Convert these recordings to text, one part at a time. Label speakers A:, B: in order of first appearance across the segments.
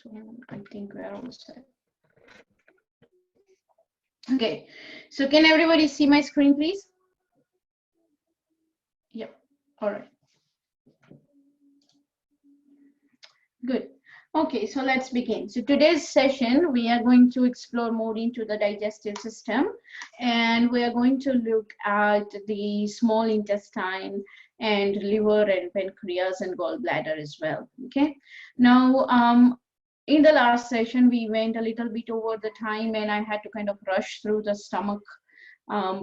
A: So I think we're all set. Okay, so can everybody see my screen, please? Yep, all right. Good. Okay, so let's begin. So today's session, we are going to explore more into the digestive system, and we are going to look at the small intestine and liver and pancreas and gallbladder as well. Okay. Now, in the last session, we went a little bit over the time, and I had to kind of rush through the stomach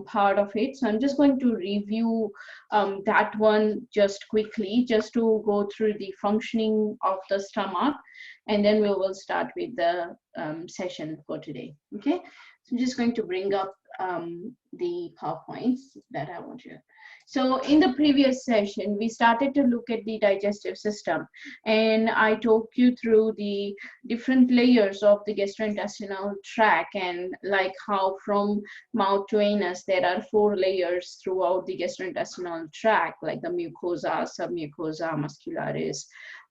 A: part of it. So I'm just going to review that one just quickly, just to go through the functioning of the stomach, and then we will start with the session for today. Okay, so I'm just going to bring up the PowerPoints that I want you. So in the previous session, we started to look at the digestive system, and I talked you through the different layers of the gastrointestinal tract, and like how from mouth to anus, there are 4 layers throughout the gastrointestinal tract, like the mucosa, submucosa, muscularis,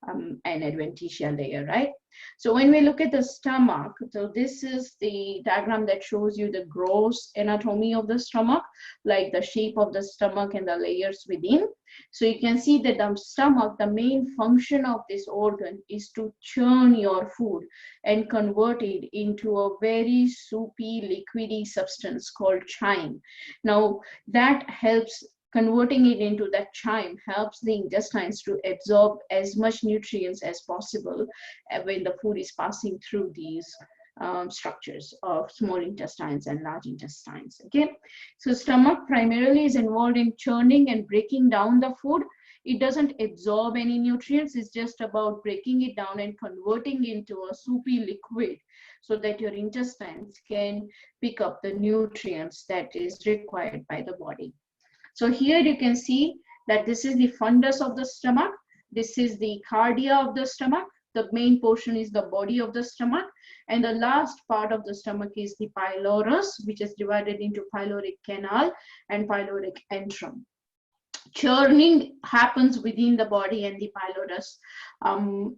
A: and adventitia layer, right? So when we look at the stomach, so this is the diagram that shows you the gross anatomy of the stomach, like the shape of the stomach and the layers within. So you can see that the stomach, the main function of this organ is to churn your food and convert it into a very soupy, liquidy substance called chyme. Now that helps, converting it into that chyme helps the intestines to absorb as much nutrients as possible when the food is passing through these structures of small intestines and large intestines. Okay, so stomach primarily is involved in churning and breaking down the food. It doesn't absorb any nutrients. It's just about breaking it down and converting into a soupy liquid so that your intestines can pick up the nutrients that is required by the body. So here you can see that this is the fundus of the stomach. This is the cardia of the stomach. The main portion is the body of the stomach. And the last part of the stomach is the pylorus, which is divided into pyloric canal and pyloric antrum. Churning happens within the body and the pylorus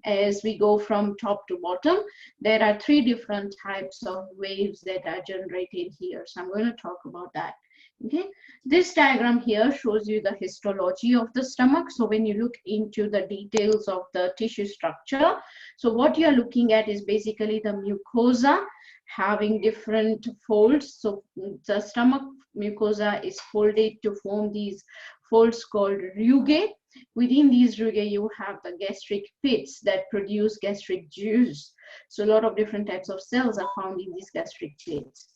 A: as we go from top to bottom. There are 3 different types of waves that are generated here. So I'm going to talk about that. Okay, this diagram here shows you the histology of the stomach. So when you look into the details of the tissue structure, so what you're looking at is basically the mucosa having different folds. So the stomach mucosa is folded to form these folds called rugae. Within these rugae, you have the gastric pits that produce gastric juice. So a lot of different types of cells are found in these gastric pits.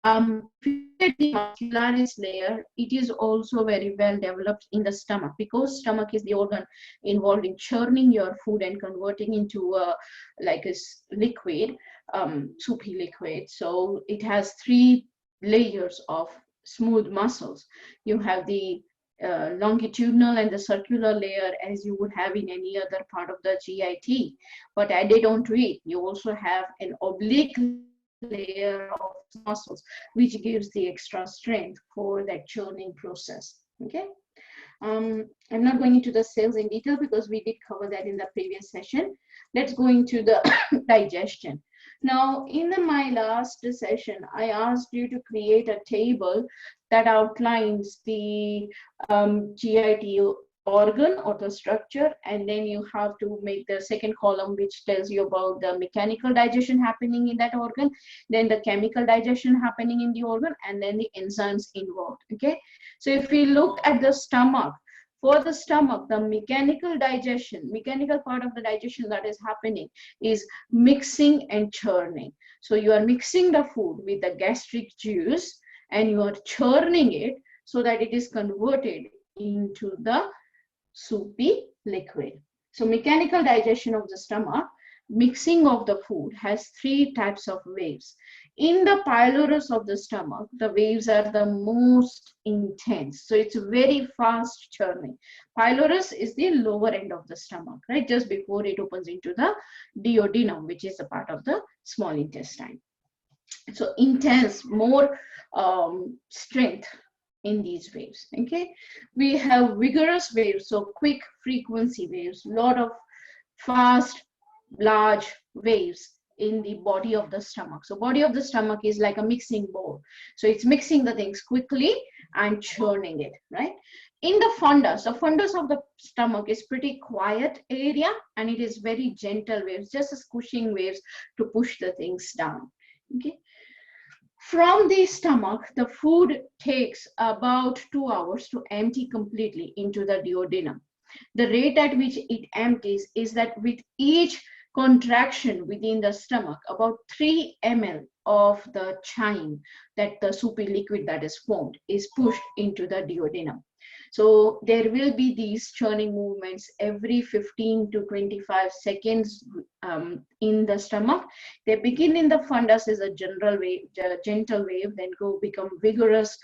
A: If you look at the muscularis layer, it is also very well developed in the stomach, because stomach is the organ involved in churning your food and converting into like a liquid, soupy liquid. So it has 3 layers of smooth muscles. You have the longitudinal and the circular layer, as you would have in any other part of the GIT, but added onto it, you also have an oblique layer of muscles, which gives the extra strength for that churning process. Okay, I'm not going into the cells in detail because we did cover that in the previous session. Let's go into the digestion. Now, in my last session, I asked you to create a table that outlines the GIT organ or the structure, and then you have to make the second column, which tells you about the mechanical digestion happening in that organ, then the chemical digestion happening in the organ, and then the enzymes involved. Okay, so if we look at the stomach, for the stomach, the mechanical part of the digestion that is happening is mixing and churning. So you are mixing the food with the gastric juice and you are churning it so that it is converted into the soupy liquid. So mechanical digestion of the stomach, mixing of the food, has 3 types of waves. In the pylorus of the stomach, the waves are the most intense. So it's very fast churning. Pylorus is the lower end of the stomach, right? Just before it opens into the duodenum, which is a part of the small intestine. So intense, more strength in these waves. Okay, we have vigorous waves, so quick frequency waves, lot of fast large waves in the body of the stomach. So body of the stomach is like a mixing bowl. So it's mixing the things quickly and churning it, right? In the fundus of the stomach is pretty quiet area, and it is very gentle waves, just squishing waves to push the things down. Okay. From the stomach, the food takes about 2 hours to empty completely into the duodenum. The rate at which it empties is that with each contraction within the stomach, about 3 ml of the chyme, that the soupy liquid that is formed, is pushed into the duodenum. So there will be these churning movements every 15 to 25 seconds in the stomach. They begin in the fundus as a general wave, gentle wave, then become vigorous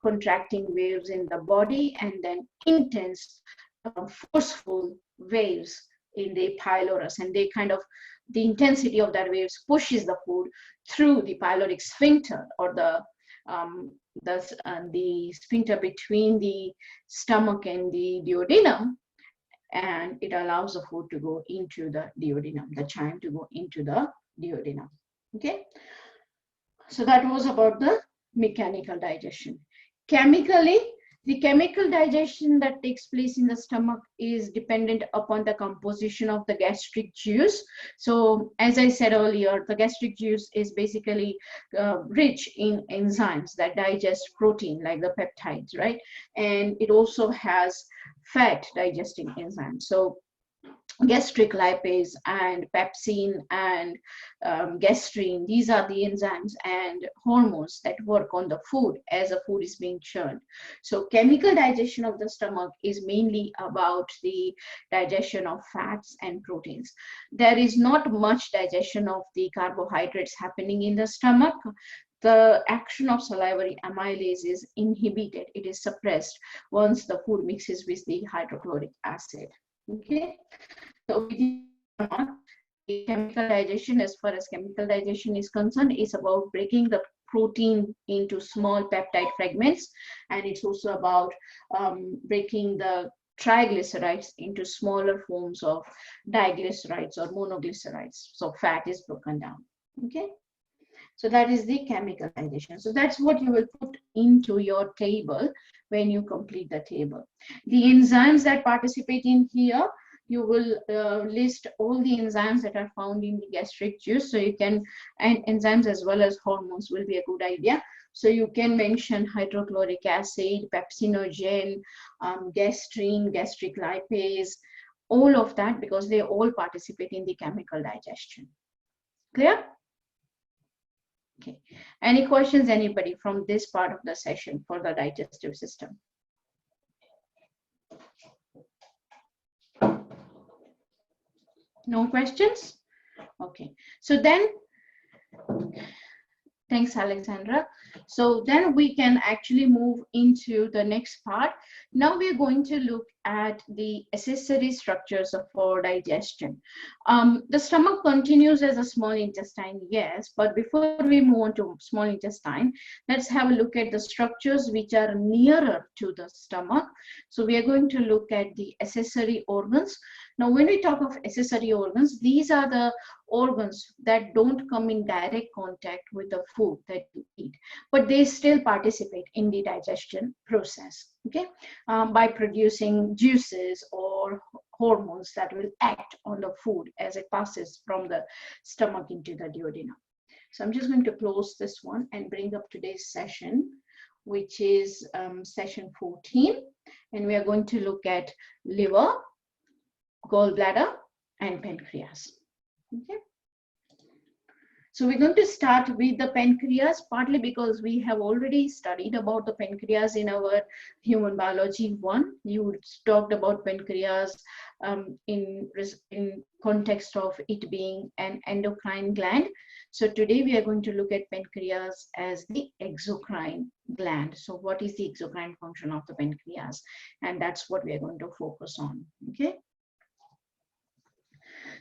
A: contracting waves in the body, and then intense forceful waves in the pylorus, and they kind of, the intensity of that waves pushes the food through the pyloric sphincter, or the sphincter between the stomach and the duodenum, and it allows the food to go into the duodenum, the chyme to go into the duodenum. Okay, so that was about the mechanical digestion. Chemically, the chemical digestion that takes place in the stomach is dependent upon the composition of the gastric juice. So as I said earlier, the gastric juice is basically rich in enzymes that digest protein, like the peptides, right? And it also has fat digesting enzymes. So gastric lipase and pepsin and gastrin, these are the enzymes and hormones that work on the food as the food is being churned. So chemical digestion of the stomach is mainly about the digestion of fats and proteins. There is not much digestion of the carbohydrates happening in the stomach. The action of salivary amylase is inhibited, it is suppressed once the food mixes with the hydrochloric acid. Okay, so within the chemical digestion, as far as chemical digestion is concerned, is about breaking the protein into small peptide fragments, and it's also about breaking the triglycerides into smaller forms of diglycerides or monoglycerides. So fat is broken down. Okay, so that is the chemical digestion. So that's what you will put into your table when you complete the table. The enzymes that participate in here, you will list all the enzymes that are found in the gastric juice. So you can, and enzymes as well as hormones will be a good idea. So you can mention hydrochloric acid, pepsinogen, gastrin, gastric lipase, all of that, because they all participate in the chemical digestion. Clear? Okay. Any questions, anybody, from this part of the session for the digestive system? No questions? Okay. So then, thanks, Alexandra. So then we can actually move into the next part. Now we're going to look at the accessory structures for digestion. The stomach continues as a small intestine, yes, but before we move on to small intestine, let's have a look at the structures which are nearer to the stomach. So we are going to look at the accessory organs. Now, when we talk of accessory organs, these are the organs that don't come in direct contact with the food that you eat, but they still participate in the digestion process, okay, by producing juices or hormones that will act on the food as it passes from the stomach into the duodenum. So I'm just going to close this one and bring up today's session, which is session 14, and we are going to look at liver, gallbladder, and pancreas. Okay. So we're going to start with the pancreas, partly because we have already studied about the pancreas in our Human Biology 1. You talked about pancreas in context of it being an endocrine gland. So today we are going to look at pancreas as the exocrine gland. So what is the exocrine function of the pancreas? And that's what we are going to focus on. Okay.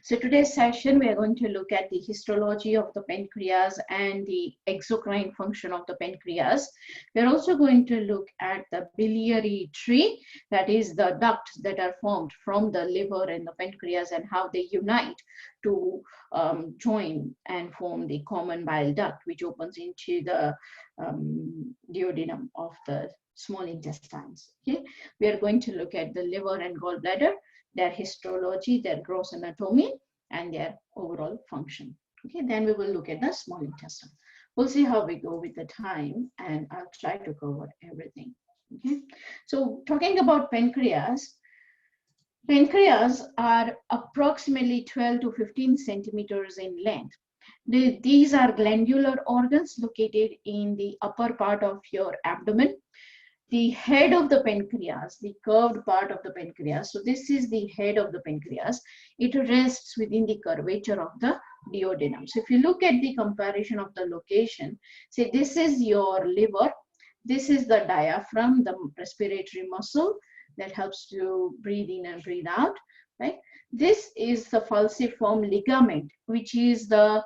A: So today's session, we are going to look at the histology of the pancreas and the exocrine function of the pancreas. We're also going to look at the biliary tree, that is the ducts that are formed from the liver and the pancreas and how they unite to join and form the common bile duct, which opens into the duodenum of the small intestines. Okay, we are going to look at the liver and gallbladder, their histology, their gross anatomy, and their overall function. Okay, then we will look at the small intestine. We'll see how we go with the time, and I'll try to cover everything. Okay, so talking about pancreas, pancreas are approximately 12 to 15 centimeters in length. These are glandular organs located in the upper part of your abdomen. The head of the pancreas, the curved part of the pancreas, so this is the head of the pancreas, it rests within the curvature of the duodenum. So if you look at the comparison of the location, say this is your liver, this is the diaphragm, the respiratory muscle that helps to breathe in and breathe out, right? This is the falciform ligament, which is the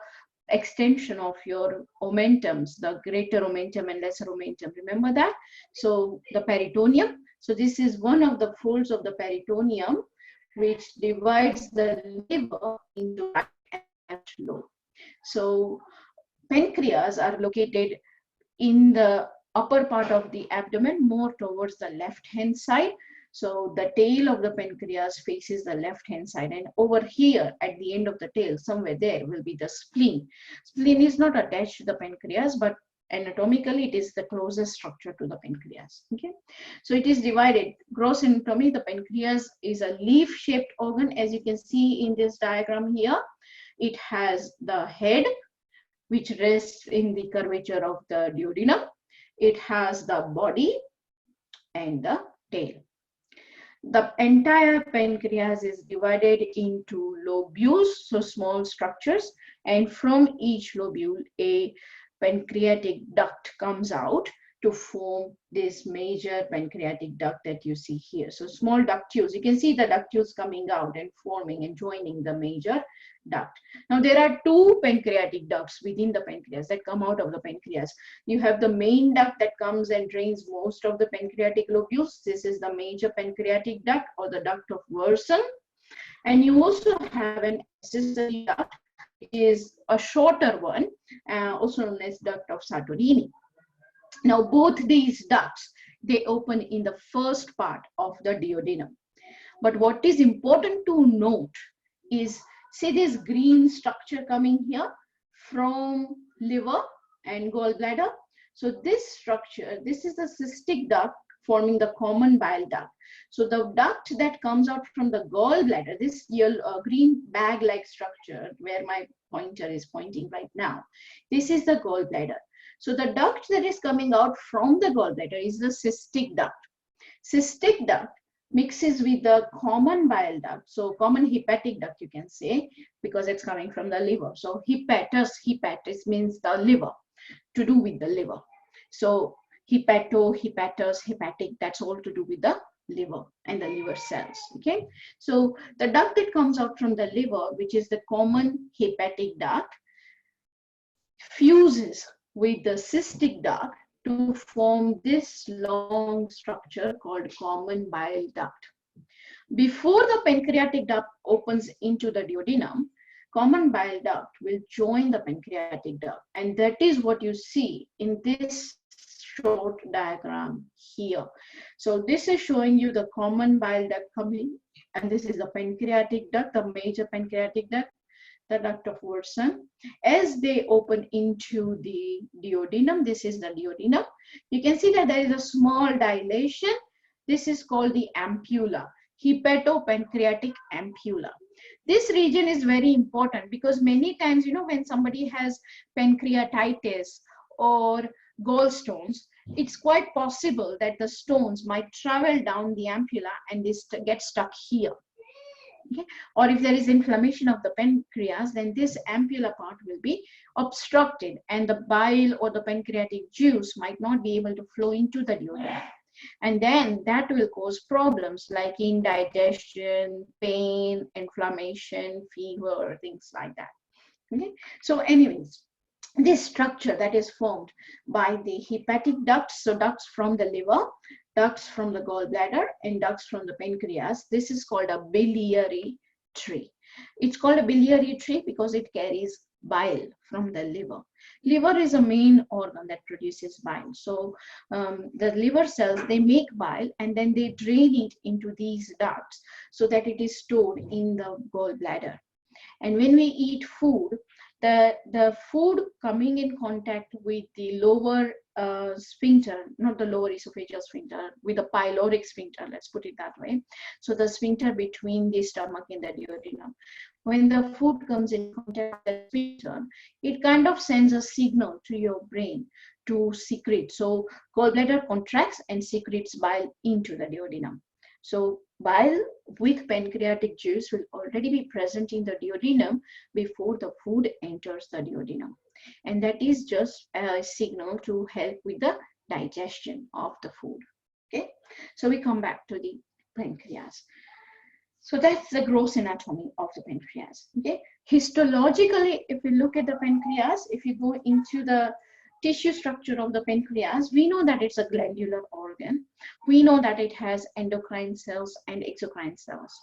A: extension of your omentums, the greater omentum and lesser omentum. Remember that? So the peritoneum. So this is one of the folds of the peritoneum, which divides the liver into right and left lobe. So pancreas are located in the upper part of the abdomen, more towards the left hand side. So the tail of the pancreas faces the left hand side, and over here at the end of the tail, somewhere there will be the spleen. Spleen is not attached to the pancreas, but anatomically it is the closest structure to the pancreas. Okay, so it is divided. Gross anatomy, the pancreas is a leaf-shaped organ, as you can see in this diagram here. It has the head, which rests in the curvature of the duodenum. It has the body and the tail. The entire pancreas is divided into lobules, so small structures, and from each lobule, a pancreatic duct comes out to form this major pancreatic duct that you see here. So small ductules, you can see the ductules coming out and forming and joining the major duct. Now there are two pancreatic ducts within the pancreas that come out of the pancreas. You have the main duct that comes and drains most of the pancreatic lobules. This is the major pancreatic duct, or the duct of Werson. And you also have an accessory duct, which is a shorter one, also known as duct of Sartorini. Now both these ducts, they open in the first part of the duodenum. But what is important to note is, see this green structure coming here from liver and gallbladder. So this structure, this is the cystic duct forming the common bile duct. So the duct that comes out from the gallbladder, this yellow, green bag-like structure where my pointer is pointing right now, this is the gallbladder. So the duct that is coming out from the gallbladder is the cystic duct. Cystic duct mixes with the common bile duct, so common hepatic duct you can say, because it's coming from the liver. So hepatus means the liver, to do with the liver. So hepatus, hepatic, that's all to do with the liver and the liver cells. Okay, so the duct that comes out from the liver, which is the common hepatic duct, fuses with the cystic duct to form this long structure called common bile duct. Before the pancreatic duct opens into the duodenum, common bile duct will join the pancreatic duct, and that is what you see in this short diagram here. So this is showing you the common bile duct coming, and this is the pancreatic duct, the major pancreatic duct, the duct of Werson. As they open into the duodenum, this is the duodenum, you can see that there is a small dilation. This is called the ampulla, hepatopancreatic ampulla. This region is very important because many times, you know, when somebody has pancreatitis or gallstones, it's quite possible that the stones might travel down the ampulla and they get stuck here. Okay. Or if there is inflammation of the pancreas, then this ampulla part will be obstructed and the bile or the pancreatic juice might not be able to flow into the duodenum. And then that will cause problems like indigestion, pain, inflammation, fever, things like that. Okay, so anyways, this structure that is formed by the hepatic ducts, so ducts from the liver, ducts from the gallbladder, and ducts from the pancreas, this is called a biliary tree. It's called a biliary tree because it carries bile from the liver. Liver is a main organ that produces bile. So the liver cells, they make bile and then they drain it into these ducts so that it is stored in the gallbladder. And when we eat food, the food coming in contact with the lower sphincter, not the lower esophageal sphincter, with the pyloric sphincter, let's put it that way. So the sphincter between the stomach and the duodenum. When the food comes in contact with the sphincter, it kind of sends a signal to your brain to secrete. So gallbladder contracts and secretes bile into the duodenum. So bile with pancreatic juice will already be present in the duodenum before the food enters the duodenum. And that is just a signal to help with the digestion of the food. Okay, so we come back to the pancreas. So that's the gross anatomy of the pancreas. Okay, histologically, if we look at the pancreas, if you go into the tissue structure of the pancreas, we know that it's a glandular organ. We know that it has endocrine cells and exocrine cells.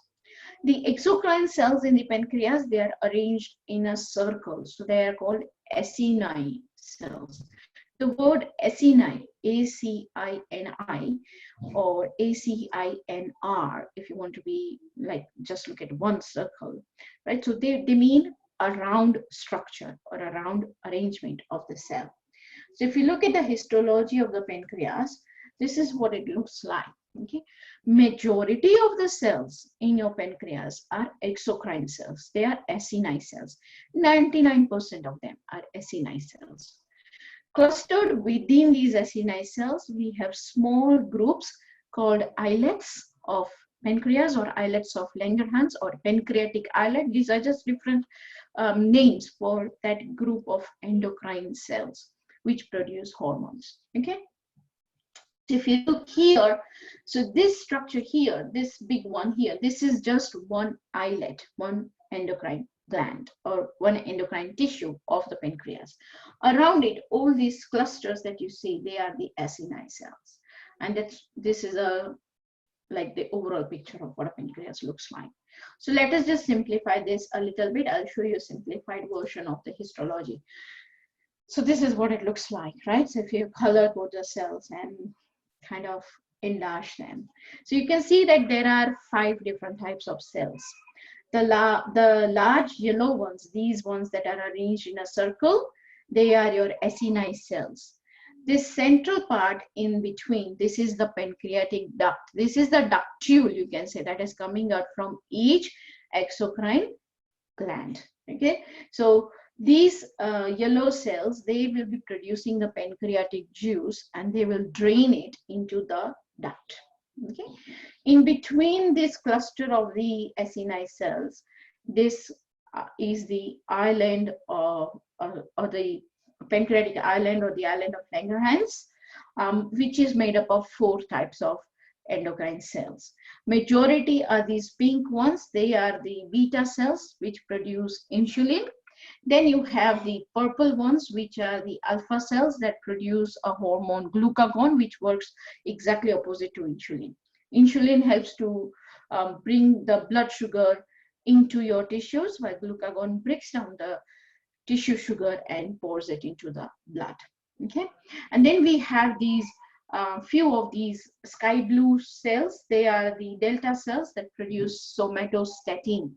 A: The exocrine cells in the pancreas, they are arranged in a circle. So they are called acini cells. The word acini, A-C-I-N-I, or A-C-I-N-R, if you want to be like, just look at one circle, right? So they mean a round structure or a round arrangement of the cell. So if you look at the histology of the pancreas, this is what it looks like. Okay, majority of the cells in your pancreas are exocrine cells. They are acini cells. 99% of them are acini cells. Clustered within these acini cells, we have small groups called islets of pancreas or islets of Langerhans or pancreatic islet. These are just different names for that group of endocrine cells which produce hormones. Okay. If you look here, so this structure here, this big one here, this is just one islet, one endocrine gland or one endocrine tissue of the pancreas. Around it, all these clusters that you see, they are the acini cells. And this is like the overall picture of what a pancreas looks like. So let us just simplify this a little bit. I'll show you a simplified version of the histology. So this is what it looks like, right? So if you color code the cells and kind of enlarge them. So you can see that there are 5 different types of cells. The large yellow ones, these ones that are arranged in a circle, they are your acini cells. This central part in between, this is the pancreatic duct. This is the ductule, you can say, that is coming out from each exocrine gland. Okay, so these yellow cells, they will be producing the pancreatic juice and they will drain it into the duct. Okay, in between this cluster of the acini cells, this is the island or the pancreatic island or the island of Langerhans, which is made up of 4 types of endocrine cells. Majority are these pink ones. They are the beta cells which produce insulin. Then you have the purple ones, which are the alpha cells that produce a hormone glucagon, which works exactly opposite to insulin. Insulin helps to bring the blood sugar into your tissues, while glucagon breaks down the tissue sugar and pours it into the blood. Okay, and then we have these few of these sky blue cells. They are the delta cells that produce somatostatin.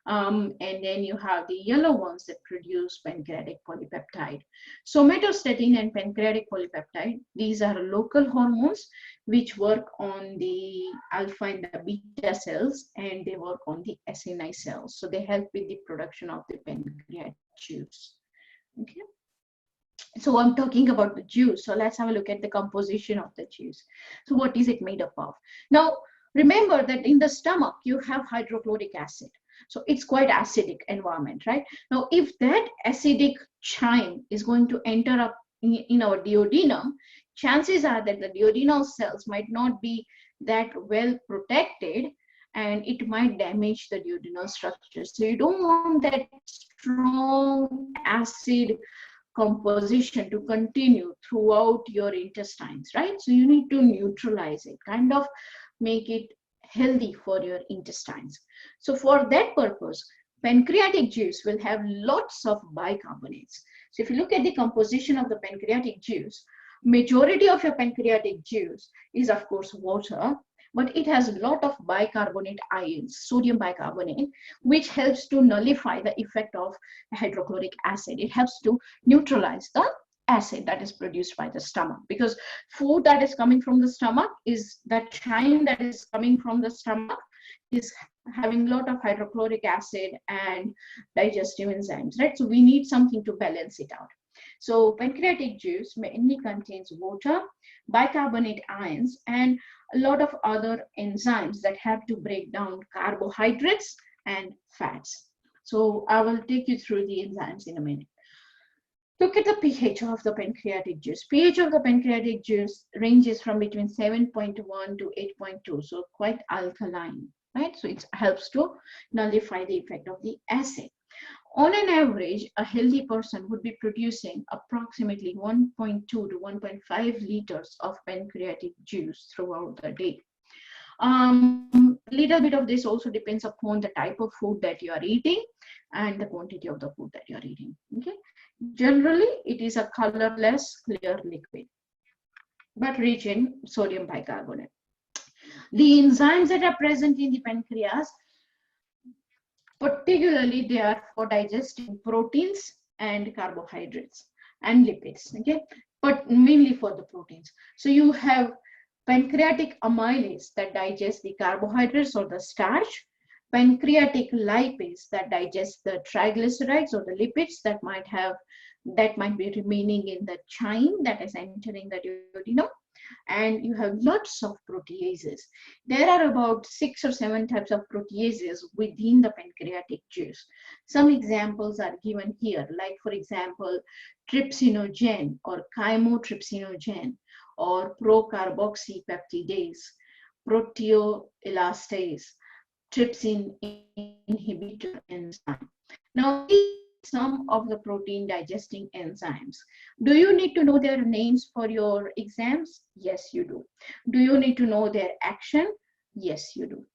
A: And then you have the yellow ones that produce pancreatic polypeptide. Somatostatin and pancreatic polypeptide, these are local hormones which work on the alpha and the beta cells, and they work on the acini cells. So they help with the production of the pancreatic juice. Okay. So I'm talking about the juice. So let's have a look at the composition of the juice. So what is it made up of? Now, remember that in the stomach, you have hydrochloric acid. So it's quite acidic environment, right? Now, if that acidic chyme is going to enter up in our duodenum, chances are that the duodenal cells might not be that well protected, and it might damage the duodenal structure. So you don't want that strong acid composition to continue throughout your intestines, right? So you need to neutralize it, kind of make it healthy for your intestines. So for that purpose, pancreatic juice will have lots of bicarbonates. So if you look at the composition of the pancreatic juice, majority of your pancreatic juice is of course water, but it has a lot of bicarbonate ions, sodium bicarbonate, which helps to nullify the effect of hydrochloric acid. It helps to neutralize the acid that is produced by the stomach, because food that is coming from the stomach is that chyme that is coming from the stomach is having a lot of hydrochloric acid and digestive enzymes, right? So we need something to balance it out. So pancreatic juice mainly contains water, bicarbonate ions, and a lot of other enzymes that have to break down carbohydrates and fats. So I will take you through the enzymes in a minute. Look at the pH of the pancreatic juice. pH of the pancreatic juice ranges from between 7.1 to 8.2, so quite alkaline, right? So it helps to nullify the effect of the acid. On an average, a healthy person would be producing approximately 1.2 to 1.5 liters of pancreatic juice throughout the day. Little bit of this also depends upon the type of food that you are eating and the quantity of the food that you are eating. Okay, generally it is a colorless clear liquid, but rich in sodium bicarbonate. The enzymes that are present in the pancreas, particularly they are for digesting proteins and carbohydrates and lipids, okay, but mainly for the proteins. So you have pancreatic amylase that digests the carbohydrates or the starch, pancreatic lipase that digests the triglycerides or the lipids that might be remaining in the chyme that is entering the duodenum, and you have lots of proteases. There are about 6 or 7 types of proteases within the pancreatic juice. Some examples are given here, like for example, trypsinogen or chymotrypsinogen, or procarboxypeptidase, proteoelastase, trypsin inhibitor enzyme. Now, some of the protein digesting enzymes. Do you need to know their names for your exams? Yes, you do. Do you need to know their action? Yes, you do.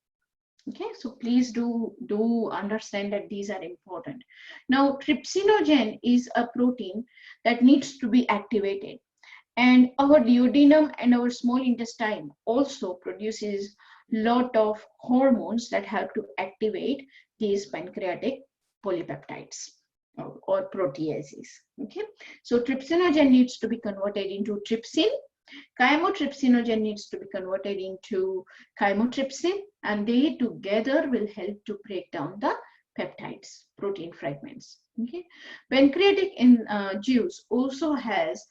A: Okay, so please do understand that these are important. Now, trypsinogen is a protein that needs to be activated, and our duodenum and our small intestine also produces lot of hormones that help to activate these pancreatic polypeptides or proteases. Okay, so trypsinogen needs to be converted into trypsin, chymotrypsinogen needs to be converted into chymotrypsin, and they together will help to break down the peptides, protein fragments. Okay, pancreatic juice also has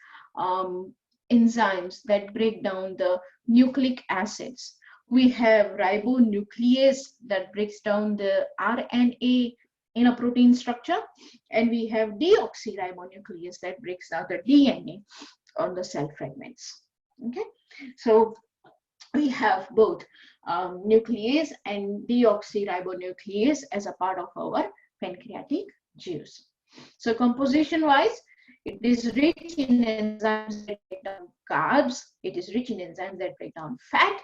A: enzymes that break down the nucleic acids. We have ribonuclease that breaks down the RNA in a protein structure, and we have deoxyribonuclease that breaks down the DNA on the cell fragments. Okay, so we have both nuclease and deoxyribonuclease as a part of our pancreatic juice. So composition wise, it is rich in enzymes that break down carbs, it is rich in enzymes that break down fat,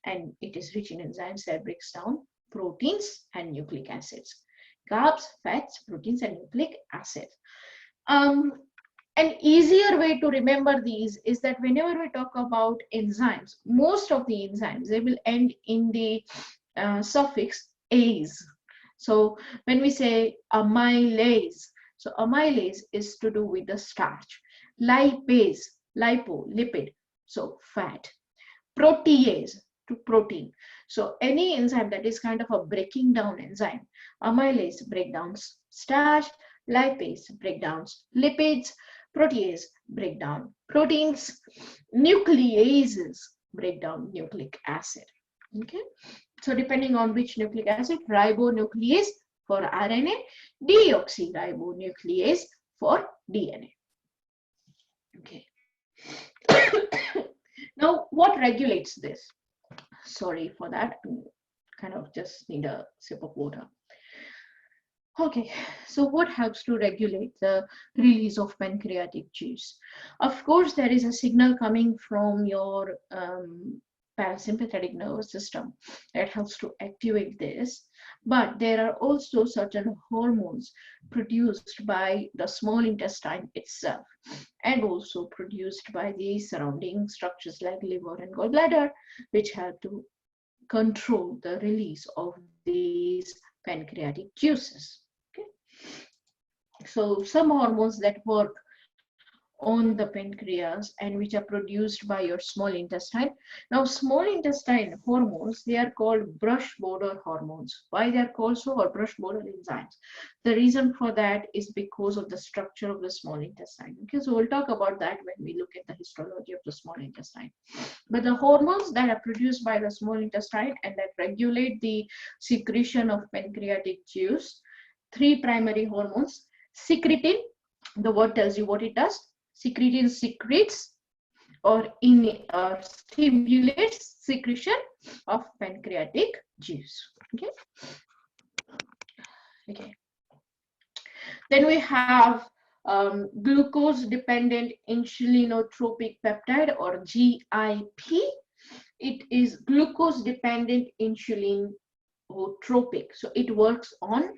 A: and it is rich in enzymes that breaks down proteins and nucleic acids. Carbs, fats, proteins, and nucleic acids. An easier way to remember these is that whenever we talk about enzymes, most of the enzymes, they will end in the suffix ase. So when we say amylase, so amylase is to do with the starch. Lipase, lipo, lipid, so fat. Protease, to protein. So any enzyme that is kind of a breaking down enzyme, amylase breakdowns starch, lipase breakdowns lipids, protease break down proteins, nucleases break down nucleic acid. Okay, so depending on which nucleic acid, ribonuclease for RNA, deoxyribonuclease for DNA. Okay, Now, what regulates this? Sorry for that. Kind of just need a sip of water. Okay, so what helps to regulate the release of pancreatic juice? Of course, there is a signal coming from your parasympathetic nervous system that helps to activate this, but there are also certain hormones produced by the small intestine itself and also produced by the surrounding structures like liver and gallbladder, which help to control the release of these pancreatic juices. Okay. So some hormones that work on the pancreas and which are produced by your small intestine. Now, small intestine hormones, they are called brush border hormones. Why they are called so? Or brush border enzymes. The reason for that is because of the structure of the small intestine. Okay, so we'll talk about that when we look at the histology of the small intestine. But the hormones that are produced by the small intestine and that regulate the secretion of pancreatic juice, three primary hormones. Secretin, the word tells you what it does. Secretin secretes or stimulates secretion of pancreatic juice. Okay. Okay. Then we have glucose-dependent insulinotropic peptide, or GIP. It is glucose-dependent insulinotropic. So it works on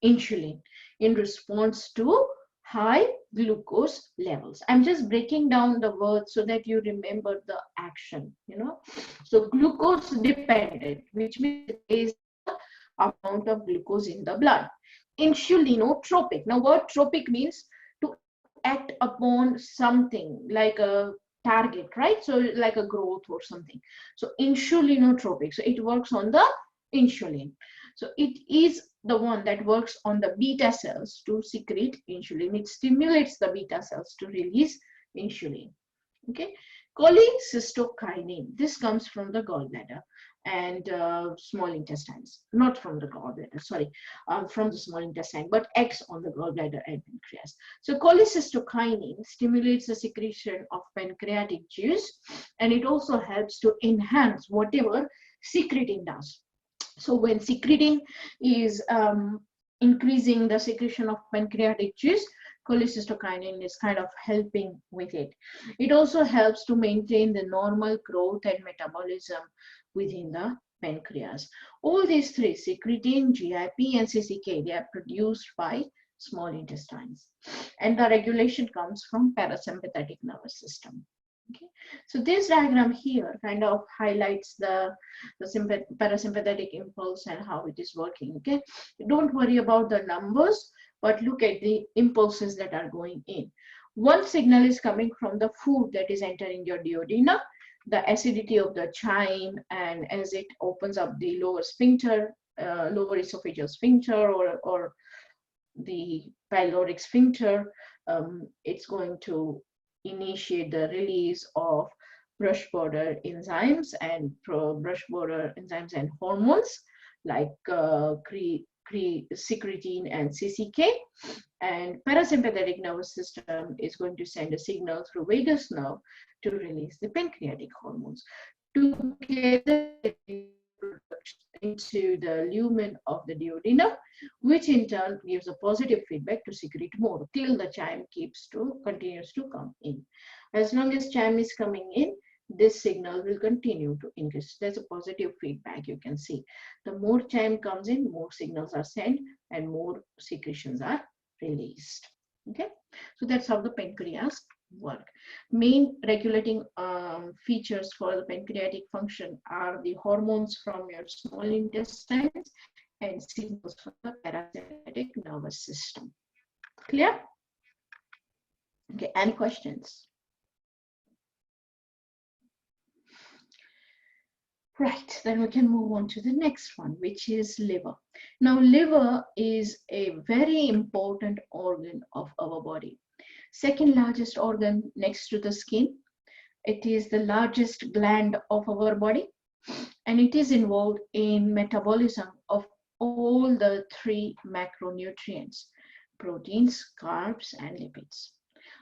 A: insulin in response to high glucose levels. I'm just breaking down the words so that you remember the action, So glucose dependent, which means it is the amount of glucose in the blood. Insulinotropic. Now, word tropic means to act upon something like a target, right? So like a growth or something. So insulinotropic. So it works on the insulin. So it is the one that works on the beta cells to secrete insulin. It stimulates the beta cells to release insulin. Okay. Cholecystokinin. This comes from the gallbladder and small intestines, not from the gallbladder, sorry, from the small intestine, but acts on the gallbladder and pancreas. So cholecystokinin stimulates the secretion of pancreatic juice, and it also helps to enhance whatever secretin does. So when secretin is increasing the secretion of pancreatic juice, cholecystokinin is kind of helping with it. It also helps to maintain the normal growth and metabolism within the pancreas. All these three, secretin, GIP, and CCK, they are produced by small intestines. And the regulation comes from parasympathetic nervous system. Okay, so this diagram here kind of highlights the parasympathetic impulse and how it is working. Okay, don't worry about the numbers, but look at the impulses that are going in. One signal is coming from the food that is entering your duodenum, the acidity of the chyme, and as it opens up the lower sphincter, lower esophageal sphincter, or the pyloric sphincter, it's going to initiate the release of brush border enzymes and hormones like secretin and CCK. And parasympathetic nervous system is going to send a signal through vagus nerve to release the pancreatic hormones. Together into the lumen of the duodenum, which in turn gives a positive feedback to secrete more till the chyme continues to come in. As long as chyme is coming in, this signal will continue to increase. There's a positive feedback, you can see. The more chyme comes in, more signals are sent and more secretions are released. Okay, so that's how the pancreas work. Main regulating features for the pancreatic function are the hormones from your small intestines and signals from the parasympathetic nervous system. Clear? Okay, any questions? Right, then we can move on to the next one, which is liver. Now, liver is a very important organ of our body. Second largest organ next to the skin. It is the largest gland of our body, and it is involved in metabolism of all the three macronutrients: proteins, carbs, and lipids.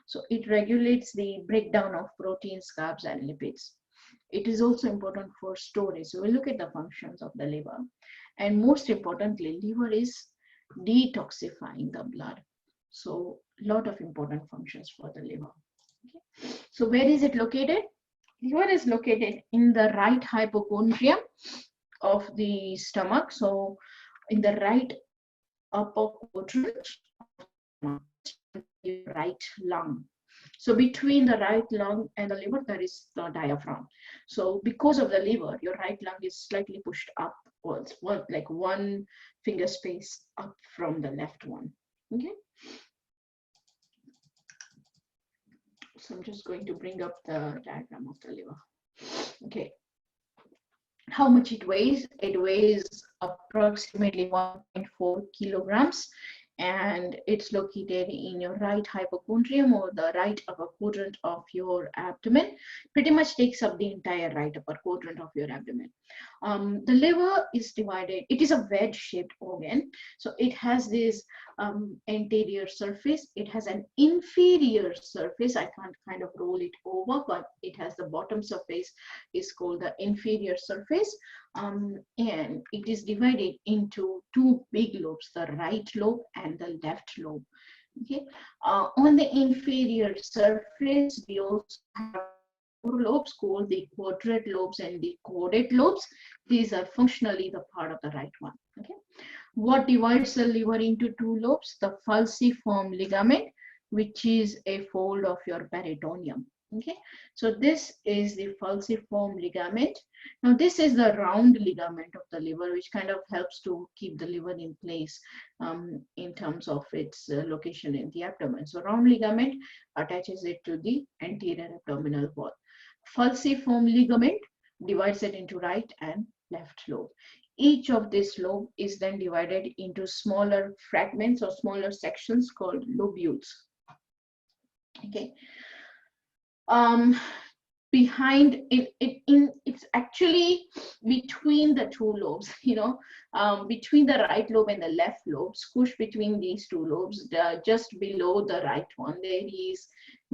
A: So it regulates the breakdown of proteins, carbs, and lipids. It is also important for storage. So we'll look at the functions of the liver. And most importantly, liver is detoxifying the blood. So a lot of important functions for the liver. Okay. So where is it located? Liver is located in the right hypochondrium of the stomach. So in the right upper quadrant of the right lung. So between the right lung and the liver, there is the diaphragm. So because of the liver, your right lung is slightly pushed upwards, like one finger space up from the left one. Okay. So I'm just going to bring up the diagram of the liver. Okay. How much it weighs? It weighs approximately 1.4 kilograms, and it's located in your right hypochondrium or the right upper quadrant of your abdomen. Pretty much takes up the entire right upper quadrant of your abdomen. The liver is divided. It is a wedge-shaped organ, so it has this anterior surface. It has an inferior surface. I can't kind of roll it over, but it has the bottom surface is called the inferior surface, and it is divided into two big lobes, the right lobe and the left lobe. Okay, on the inferior surface, we also have four lobes called the quadrate lobes and the caudate lobes. These are functionally the part of the right one. Okay, what divides the liver into two lobes? The falciform ligament, which is a fold of your peritoneum. Okay, so this is the falciform ligament. Now this is the round ligament of the liver, which kind of helps to keep the liver in place in terms of its location in the abdomen. So round ligament attaches it to the anterior abdominal wall. Falciform ligament divides it into right and left lobe. Each of this lobe is then divided into smaller fragments or smaller sections called lobules. Okay. Behind it's actually between the two lobes, between the right lobe and the left lobe, squished between these two lobes, just below the right one, there is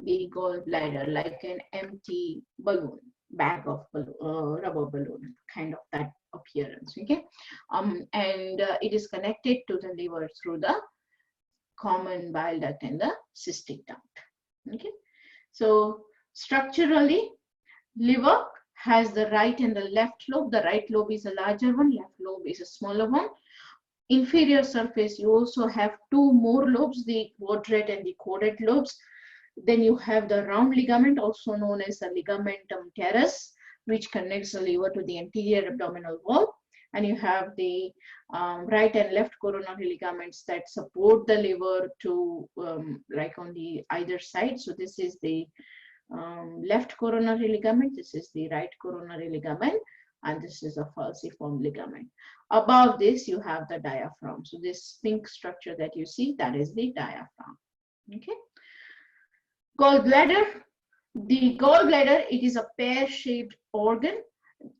A: the gallbladder, like an empty balloon, bag of rubber balloon, kind of that appearance. Okay, and it is connected to the liver through the common bile duct and the cystic duct. Okay, so structurally, liver has the right and the left lobe. The right lobe is a larger one, left lobe is a smaller one. Inferior surface, you also have two more lobes, the quadrate and the caudate lobes. Then you have the round ligament, also known as the ligamentum teres, which connects the liver to the anterior abdominal wall. And you have the right and left coronary ligaments that support the liver to like on the either side. So this is the left coronary ligament, this is the right coronary ligament, and this is a falciform ligament. Above this, you have the diaphragm. So this pink structure that you see, that is the diaphragm. Okay. Gallbladder. The gallbladder, it is a pear-shaped organ.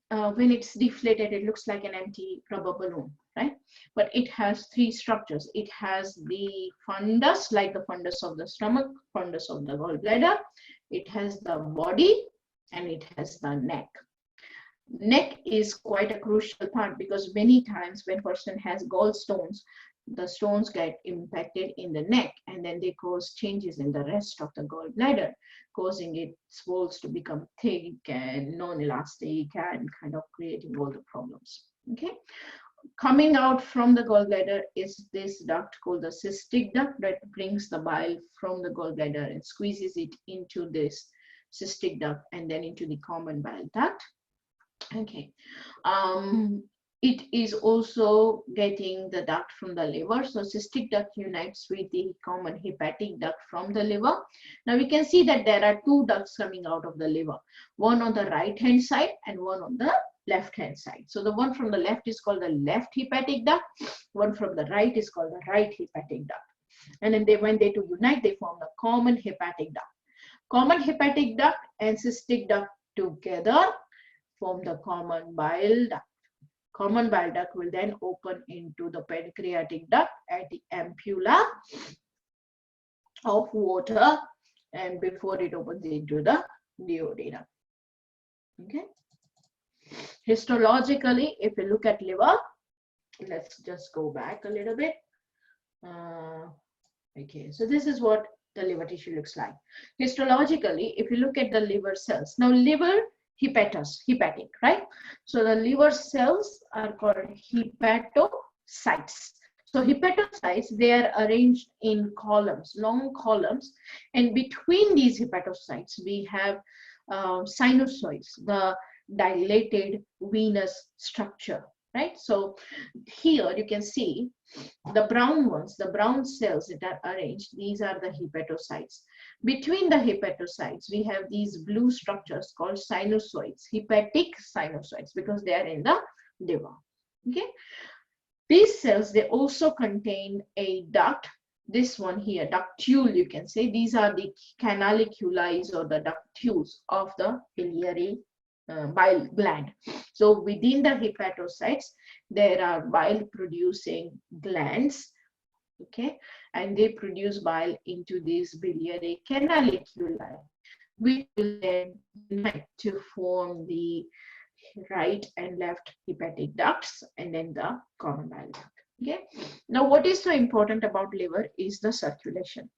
A: When it's deflated, it looks like an empty rubber balloon, right? But it has three structures. It has the fundus, like the fundus of the stomach, fundus of the gallbladder. It has the body, and it has the neck. Neck is quite a crucial part because many times when person has gallstones, the stones get impacted in the neck and then they cause changes in the rest of the gallbladder, causing its walls to become thick and non-elastic and kind of creating all the problems. Okay. Coming out from the gallbladder is this duct called the cystic duct that brings the bile from the gallbladder and squeezes it into this cystic duct and then into the common bile duct. Okay. It is also getting the duct from the liver. So cystic duct unites with the common hepatic duct from the liver. Now we can see that there are two ducts coming out of the liver, one on the right hand side and one on the left hand side. So the one from the left is called the left hepatic duct, one from the right is called the right hepatic duct. And then when they two unite, they form the common hepatic duct. Common hepatic duct and cystic duct together form the common bile duct. Common bile duct will then open into the pancreatic duct at the ampulla of water and before it opens into the duodenum. Okay. Histologically, if you look at liver, let's just go back a little bit. Okay, so this is what the liver tissue looks like. Histologically, if you look at the liver cells, now liver hepatic, right? So the liver cells are called hepatocytes. So hepatocytes, they are arranged in columns, long columns, and between these hepatocytes, we have sinusoids, the dilated venous structure, right? So here you can see the brown ones, the brown cells that are arranged, these are the hepatocytes. Between the hepatocytes, we have these blue structures called sinusoids, hepatic sinusoids, because they are in the liver. Okay. These cells, they also contain a duct. This one here, ductule, you can say. These are the canaliculi or the ductules of the biliary bile gland. So within the hepatocytes, there are bile producing glands, okay, and they produce bile into these biliary canaliculi, which will then unite to form the right and left hepatic ducts and then the common bile duct. Okay. Now, what is so important about liver is the circulation.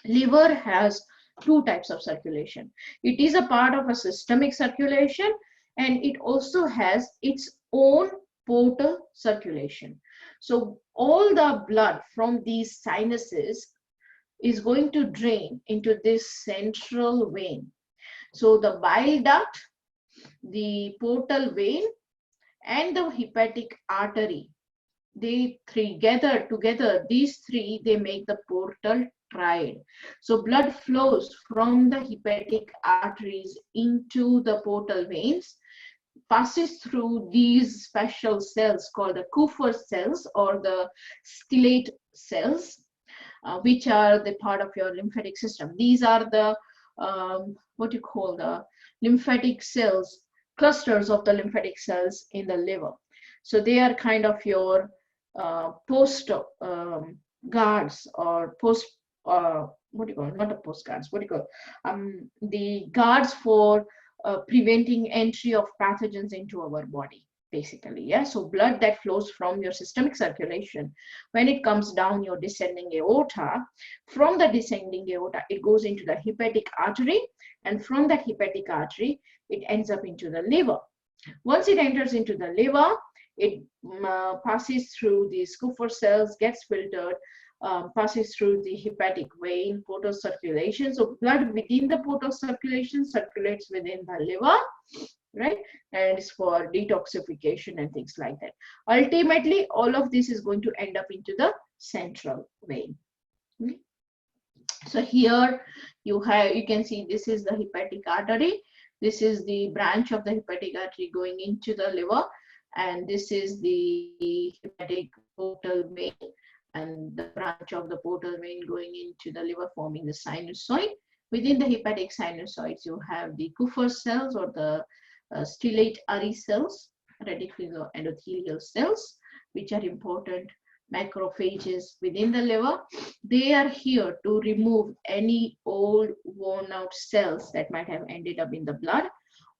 A: Liver has two types of circulation. It is a part of a systemic circulation, and it also has its own portal circulation. So all the blood from these sinuses is going to drain into this central vein. So the bile duct, the portal vein, and the hepatic artery, they together, these three, they make the portal triad. So blood flows from the hepatic arteries into the portal veins, passes through these special cells called the Kupffer cells or the stellate cells, which are the part of your lymphatic system. These are the what you call the lymphatic cells, clusters of the lymphatic cells in the liver. So they are kind of your post guards or post what do you call it? Not a postcards, what do you call it? The guards for preventing entry of pathogens into our body, basically. Yeah, so blood that flows from your systemic circulation, when it comes down your descending aorta, from the descending aorta it goes into the hepatic artery, and from that hepatic artery it ends up into the liver. Once it enters into the liver, it passes through the Kupffer cells, gets filtered, passes through the hepatic vein, portal circulation. So blood within the portal circulation circulates within the liver, right? And it's for detoxification and things like that. Ultimately, all of this is going to end up into the central vein. Okay. So here you can see this is the hepatic artery. This is the branch of the hepatic artery going into the liver, and this is the hepatic portal vein, and the branch of the portal vein going into the liver, forming the sinusoid. Within the hepatic sinusoids, you have the Kupffer cells or the stellate artery cells, reticular endothelial cells, which are important macrophages within the liver. They are here to remove any old worn out cells that might have ended up in the blood,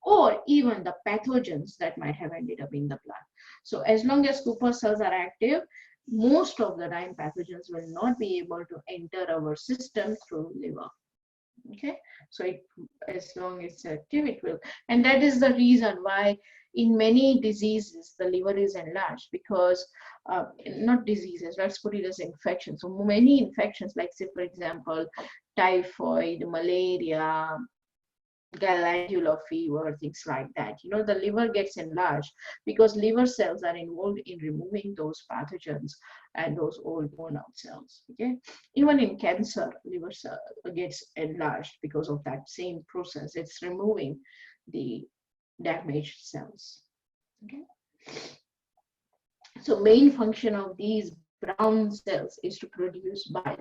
A: or even the pathogens that might have ended up in the blood. So as long as Kupffer cells are active, most of the time pathogens will not be able to enter our system through liver. Okay, so as long as it's active, it will. And that is the reason why in many diseases the liver is enlarged, because not diseases, let's put it as infections. So many infections, like say for example typhoid, malaria, glandular fever, things like that, you know, the liver gets enlarged because liver cells are involved in removing those pathogens and those old worn out cells. Okay, even in cancer, liver cell gets enlarged because of that same process. It's removing the damaged cells. Okay, so main function of these brown cells is to produce bile.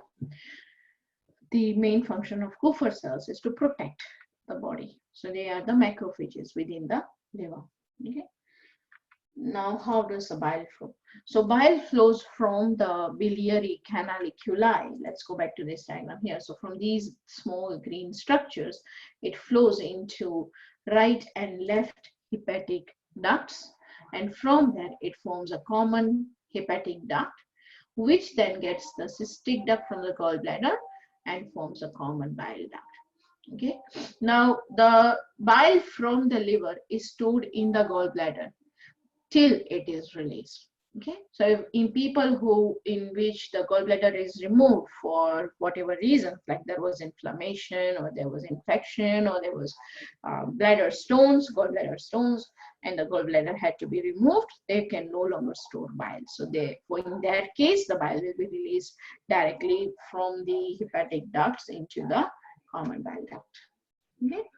A: The main function of Kupffer cells is to protect the body. So they are the macrophages within the liver. Okay. Now, how does the bile flow? So bile flows from the biliary canaliculi. Let's go back to this diagram here. So from these small green structures, it flows into right and left hepatic ducts. And from there, it forms a common hepatic duct, which then gets the cystic duct from the gallbladder and forms a common bile duct. Okay. Now, the bile from the liver is stored in the gallbladder till it is released. Okay, so if in people in which the gallbladder is removed for whatever reason, like there was inflammation or there was infection or there was gallbladder stones, and the gallbladder had to be removed, they can no longer store bile. So in that case, the bile will be released directly from the hepatic ducts into the common bile duct. Okay.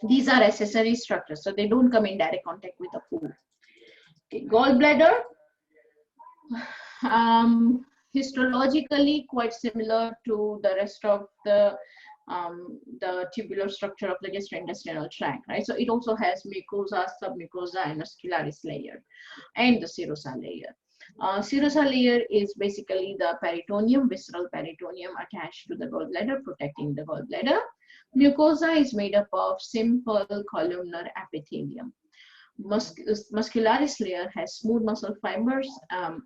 A: These are accessory structures, so they don't come in direct contact with the food. Okay, gallbladder, histologically quite similar to the rest of the tubular structure of the gastrointestinal tract, right? So it also has mucosa, submucosa, and muscularis layer, and the serosa layer. Serosa layer is basically the peritoneum, visceral peritoneum attached to the gallbladder, protecting the gallbladder. Mucosa is made up of simple columnar epithelium. Muscularis layer has smooth muscle fibers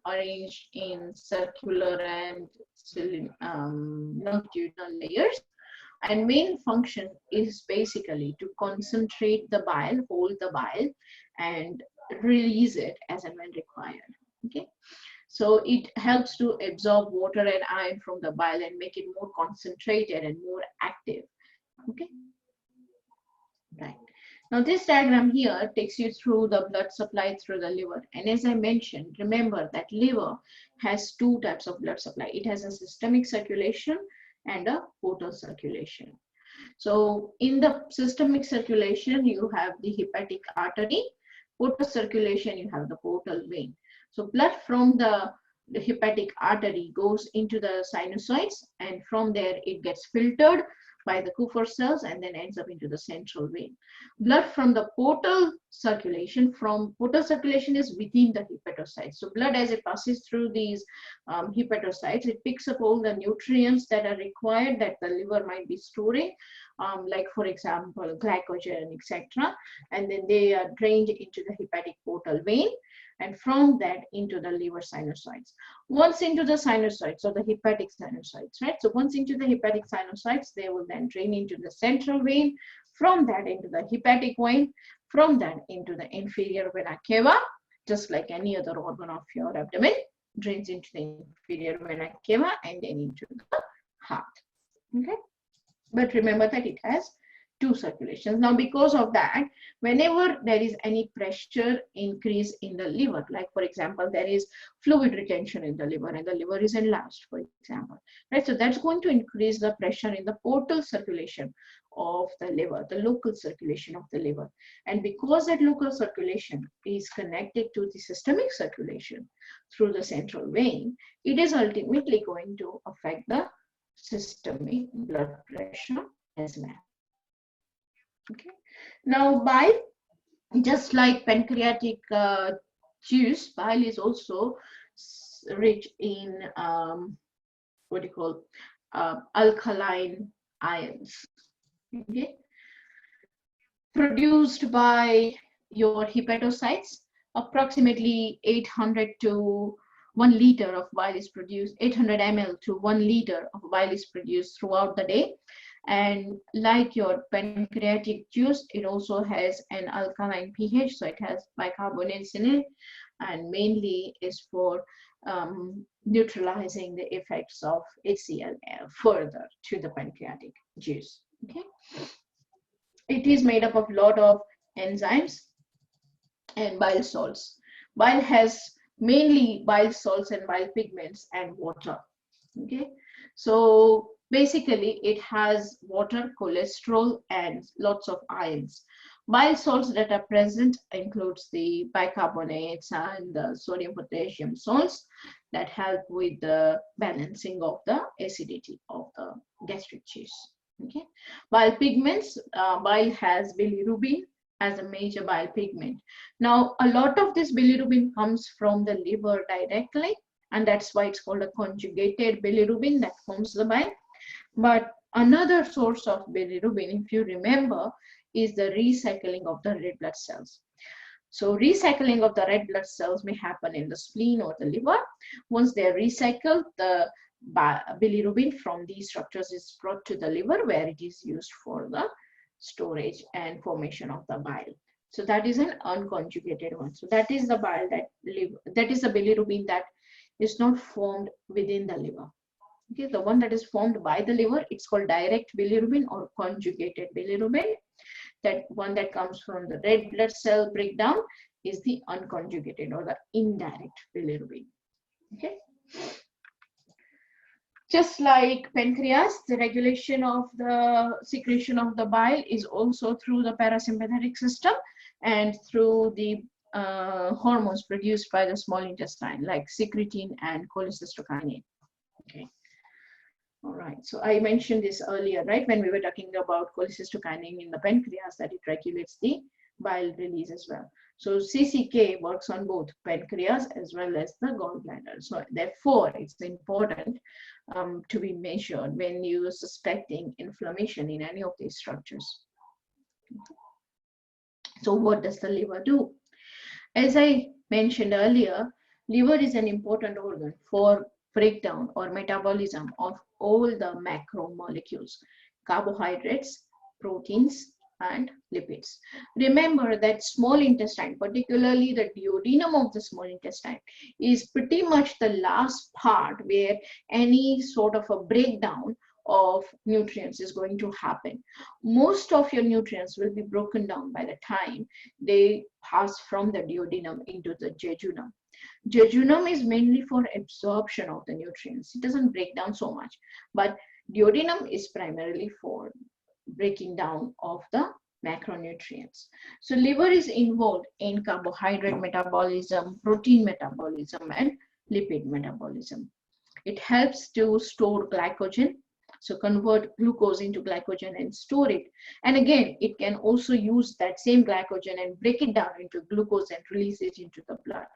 A: arranged in circular and longitudinal layers. And main function is basically to concentrate the bile, hold the bile, and release it as and when required. Okay, so it helps to absorb water and iron from the bile and make it more concentrated and more active. Okay, right. Now this diagram here takes you through the blood supply through the liver. And as I mentioned, remember that liver has two types of blood supply. It has a systemic circulation and a portal circulation. So in the systemic circulation, you have the hepatic artery. Portal circulation, you have the portal vein. So blood from the hepatic artery goes into the sinusoids, and from there it gets filtered by the Kupffer cells and then ends up into the central vein. Blood from the portal circulation is within the hepatocytes. So blood, as it passes through these hepatocytes, it picks up all the nutrients that are required that the liver might be storing, like for example glycogen, etc., and then they are drained into the hepatic portal vein, and from that into the liver sinusoids. Once into the sinusoids, or the hepatic sinusoids, right? So once into the hepatic sinusoids, they will then drain into the central vein, from that into the hepatic vein, from that into the inferior vena cava, just like any other organ of your abdomen, drains into the inferior vena cava and then into the heart. Okay, but remember that it has two circulations. Now, because of that, whenever there is any pressure increase in the liver, like for example, there is fluid retention in the liver and the liver is enlarged, for example, right? So that's going to increase the pressure in the portal circulation of the liver, the local circulation of the liver. And because that local circulation is connected to the systemic circulation through the central vein, it is ultimately going to affect the systemic blood pressure as well. Okay. Now, bile, just like pancreatic juice, bile is also rich in what do you call alkaline ions. Okay. Produced by your hepatocytes, approximately 800 to 1 liter of bile is produced, 800 ml to 1 liter of bile is produced throughout the day. And like your pancreatic juice, it also has an alkaline pH, so it has bicarbonates in it, and mainly is for neutralizing the effects of HCl further to the pancreatic juice. Okay, it is made up of a lot of enzymes and bile salts. Bile has mainly bile salts and bile pigments and water. Okay, so basically it has water, cholesterol, and lots of ions. Bile salts that are present includes the bicarbonates and the sodium potassium salts that help with the balancing of the acidity of the gastric juice. Okay, bile pigments, bile has bilirubin as a major bile pigment. Now, a lot of this bilirubin comes from the liver directly, and that's why it's called a conjugated bilirubin that forms the bile. But another source of bilirubin, if you remember, is the recycling of the red blood cells. So recycling of the red blood cells may happen in the spleen or the liver. Once they are recycled, the bilirubin from these structures is brought to the liver, where it is used for the storage and formation of the bile. So that is an unconjugated one. So that is the bile that is the bilirubin that is not formed within the liver. Okay, the one that is formed by the liver, it's called direct bilirubin or conjugated bilirubin. That one that comes from the red blood cell breakdown is the unconjugated or the indirect bilirubin. Okay. Just like pancreas, the regulation of the secretion of the bile is also through the parasympathetic system and through the hormones produced by the small intestine, like secretin and cholecystokinin. Okay. All right, so I mentioned this earlier, right, when we were talking about cholecystokinin in the pancreas, that it regulates the bile release as well. So CCK works on both pancreas as well as the gallbladder. So therefore, it's important to be measured when you are suspecting inflammation in any of these structures. So what does the liver do? As I mentioned earlier, liver is an important organ for breakdown or metabolism of all the macromolecules, carbohydrates, proteins, and lipids. Remember that small intestine, particularly the duodenum of the small intestine, is pretty much the last part where any sort of a breakdown of nutrients is going to happen. Most of your nutrients will be broken down by the time they pass from the duodenum into the jejunum. Jejunum is mainly for absorption of the nutrients. It doesn't break down so much, but duodenum is primarily for breaking down of the macronutrients. So liver is involved in carbohydrate metabolism, protein metabolism, and lipid metabolism. It helps to store glycogen, so convert glucose into glycogen and store it. And again, it can also use that same glycogen and break it down into glucose and release it into the blood.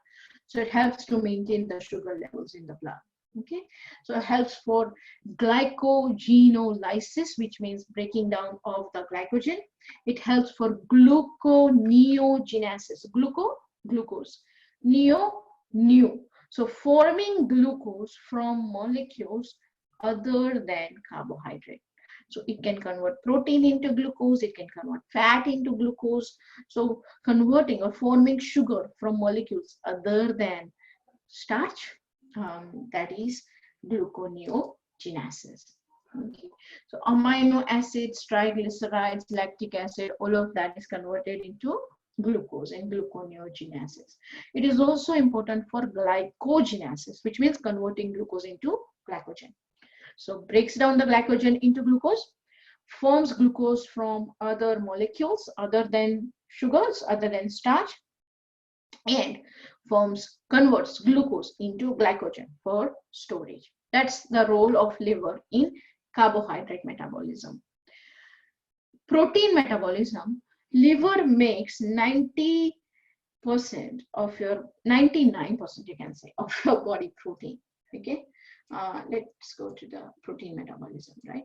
A: So it helps to maintain the sugar levels in the blood. Okay, so it helps for glycogenolysis, which means breaking down of the glycogen. It helps for gluconeogenesis. Glucose, new. So forming glucose from molecules other than carbohydrate. So it can convert protein into glucose, it can convert fat into glucose. So converting or forming sugar from molecules other than starch, that is gluconeogenesis. Okay. So amino acids, triglycerides, lactic acid, all of that is converted into glucose and gluconeogenesis. It is also important for glycogenesis, which means converting glucose into glycogen. So breaks down the glycogen into glucose, forms glucose from other molecules other than sugars, other than starch, and converts glucose into glycogen for storage. That's the role of liver in carbohydrate metabolism. Protein metabolism, liver makes 99% you can say of your body protein. Okay, let's go to the protein metabolism, right?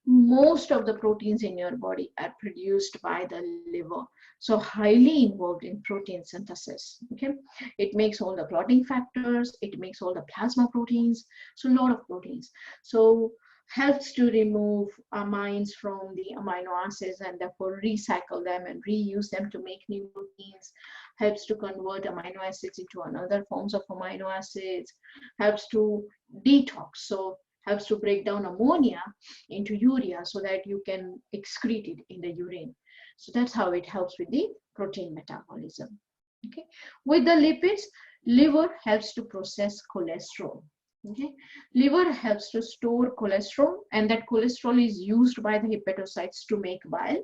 A: Most of the proteins in your body are produced by the liver, so highly involved in protein synthesis. Okay, it makes all the clotting factors, it makes all the plasma proteins, so a lot of proteins. So helps to remove amines from the amino acids and therefore recycle them and reuse them to make new proteins, helps to convert amino acids into another forms of amino acids, helps to detox, so helps to break down ammonia into urea so that you can excrete it in the urine. So that's how it helps with the protein metabolism. Okay, with the lipids, liver helps to process cholesterol. Okay, liver helps to store cholesterol, and that cholesterol is used by the hepatocytes to make bile.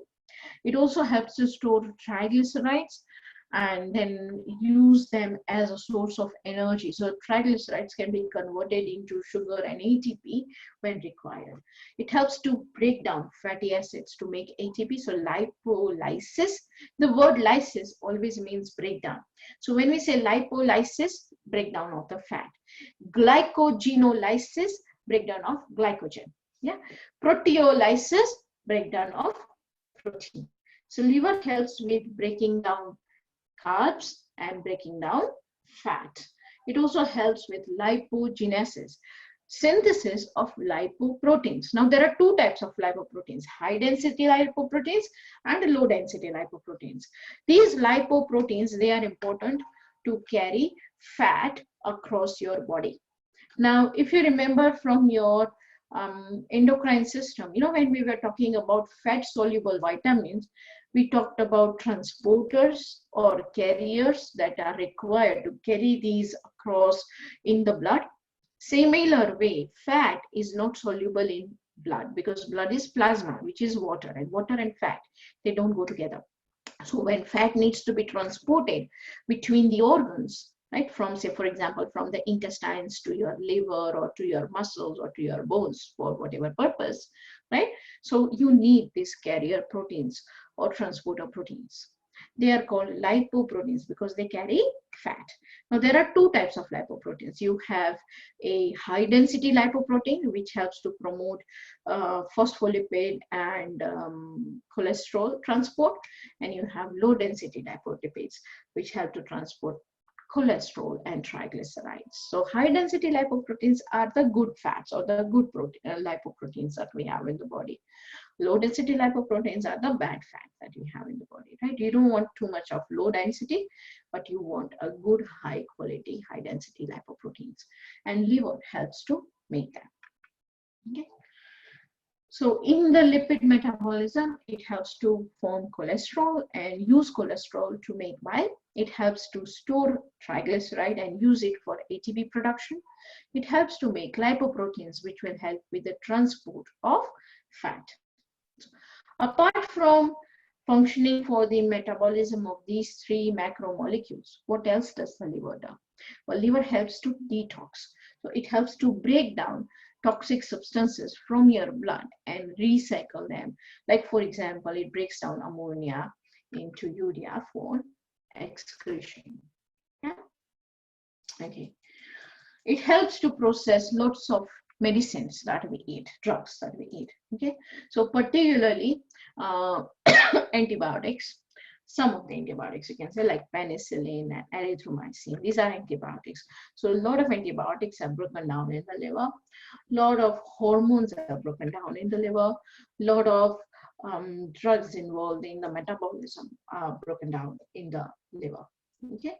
A: It also helps to store triglycerides, and then use them as a source of energy. So triglycerides can be converted into sugar and ATP when required. It helps to break down fatty acids to make ATP. So lipolysis, the word lysis always means breakdown. So when we say lipolysis, breakdown of the fat. Glycogenolysis, breakdown of glycogen. Yeah. Proteolysis, breakdown of protein. So liver helps with breaking down carbs and breaking down fat. It also helps with lipogenesis, synthesis of lipoproteins. Now there are two types of lipoproteins, high density lipoproteins and low density lipoproteins. These lipoproteins, they are important to carry fat across your body. Now, if you remember from your endocrine system, you know, when we were talking about fat soluble vitamins, we talked about transporters or carriers that are required to carry these across in the blood. Similar way, fat is not soluble in blood because blood is plasma, which is water, and water and fat, they don't go together. So when fat needs to be transported between the organs, right, from, say, for example, from the intestines to your liver or to your muscles or to your bones for whatever purpose, right? So you need these carrier proteins or transporter proteins. They are called lipoproteins because they carry fat. Now there are two types of lipoproteins. You have a high density lipoprotein, which helps to promote phospholipid and cholesterol transport, and you have low density lipolipids, which help to transport cholesterol and triglycerides. So high density lipoproteins are the good fats or the good lipoproteins that we have in the body. Low density lipoproteins are the bad fat that we have in the body, right? You don't want too much of low density, but you want a good high quality, high density lipoproteins, and liver helps to make them. Okay. So in the lipid metabolism, it helps to form cholesterol and use cholesterol to make bile. It helps to store triglyceride and use it for ATP production. It helps to make lipoproteins, which will help with the transport of fat. Apart from functioning for the metabolism of these three macromolecules, what else does the liver do? Well, liver helps to detox. So it helps to break down toxic substances from your blood and recycle them. Like, for example, it breaks down ammonia into urea for excretion. Yeah? Okay. It helps to process lots of medicines that we eat, drugs that we eat. Okay, so particularly antibiotics. Some of the antibiotics, you can say, like penicillin and erythromycin, these are antibiotics. So a lot of antibiotics are broken down in the liver. A lot of hormones are broken down in the liver. A lot of drugs involved in the metabolism are broken down in the liver. Okay.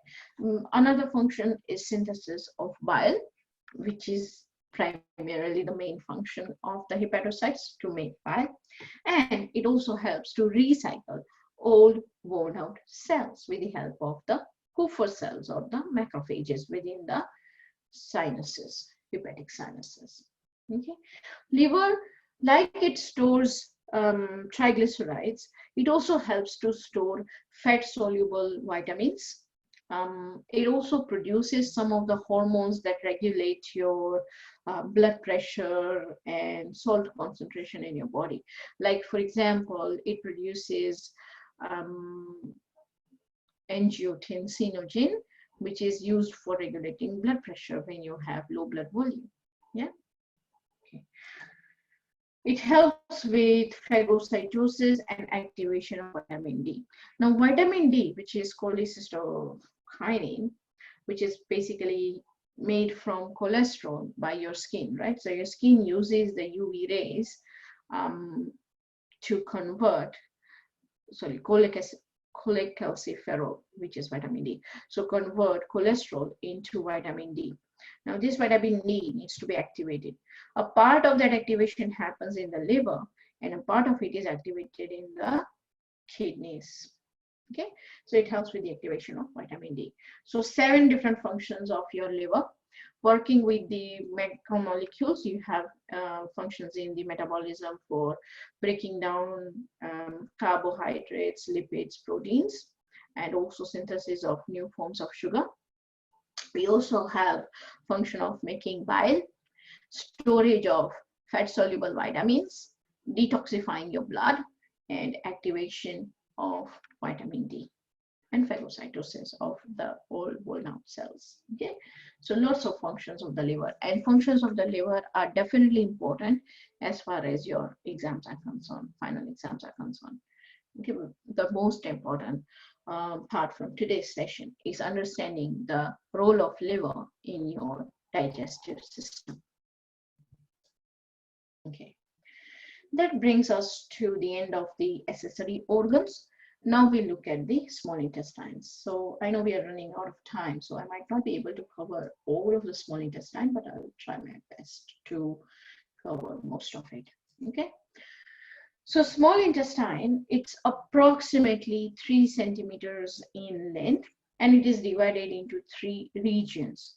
A: Another function is synthesis of bile, which is primarily the main function of the hepatocytes to make bile. And it also helps to recycle old worn out cells with the help of the Kupffer cells or the macrophages within the sinuses, hepatic sinuses. Okay. Liver, like it stores triglycerides, it also helps to store fat soluble vitamins. It also produces some of the hormones that regulate your blood pressure and salt concentration in your body. Like, for example, it produces angiotensinogen, which is used for regulating blood pressure when you have low blood volume. Yeah. Okay. It helps with phagocytosis and activation of vitamin D. Now, vitamin D, which is cholecystokinin, which is basically made from cholesterol by your skin, right? So your skin uses the UV rays to convert, cholecalciferol, which is vitamin D. So convert cholesterol into vitamin D. Now this vitamin D needs to be activated. A part of that activation happens in the liver, and a part of it is activated in the kidneys. Okay, so it helps with the activation of vitamin D. So 7 different functions of your liver. Working with the macromolecules, you have functions in the metabolism for breaking down carbohydrates, lipids, proteins, and also synthesis of new forms of sugar. We also have function of making bile, storage of fat-soluble vitamins, detoxifying your blood, and activation of vitamin D, and phagocytosis of the whole bone out cells. Okay, so lots of functions of the liver, and functions of the liver are definitely important as far as your exams are concerned, final exams are concerned. Okay, the most important part from today's session is understanding the role of liver in your digestive system. Okay, that brings us to the end of the accessory organs. Now we look at the small intestines. So I know we are running out of time, so I might not be able to cover all of the small intestine, but I will try my best to cover most of it. Okay. So small intestine, it's approximately 3 centimeters in length, and it is divided into 3 regions.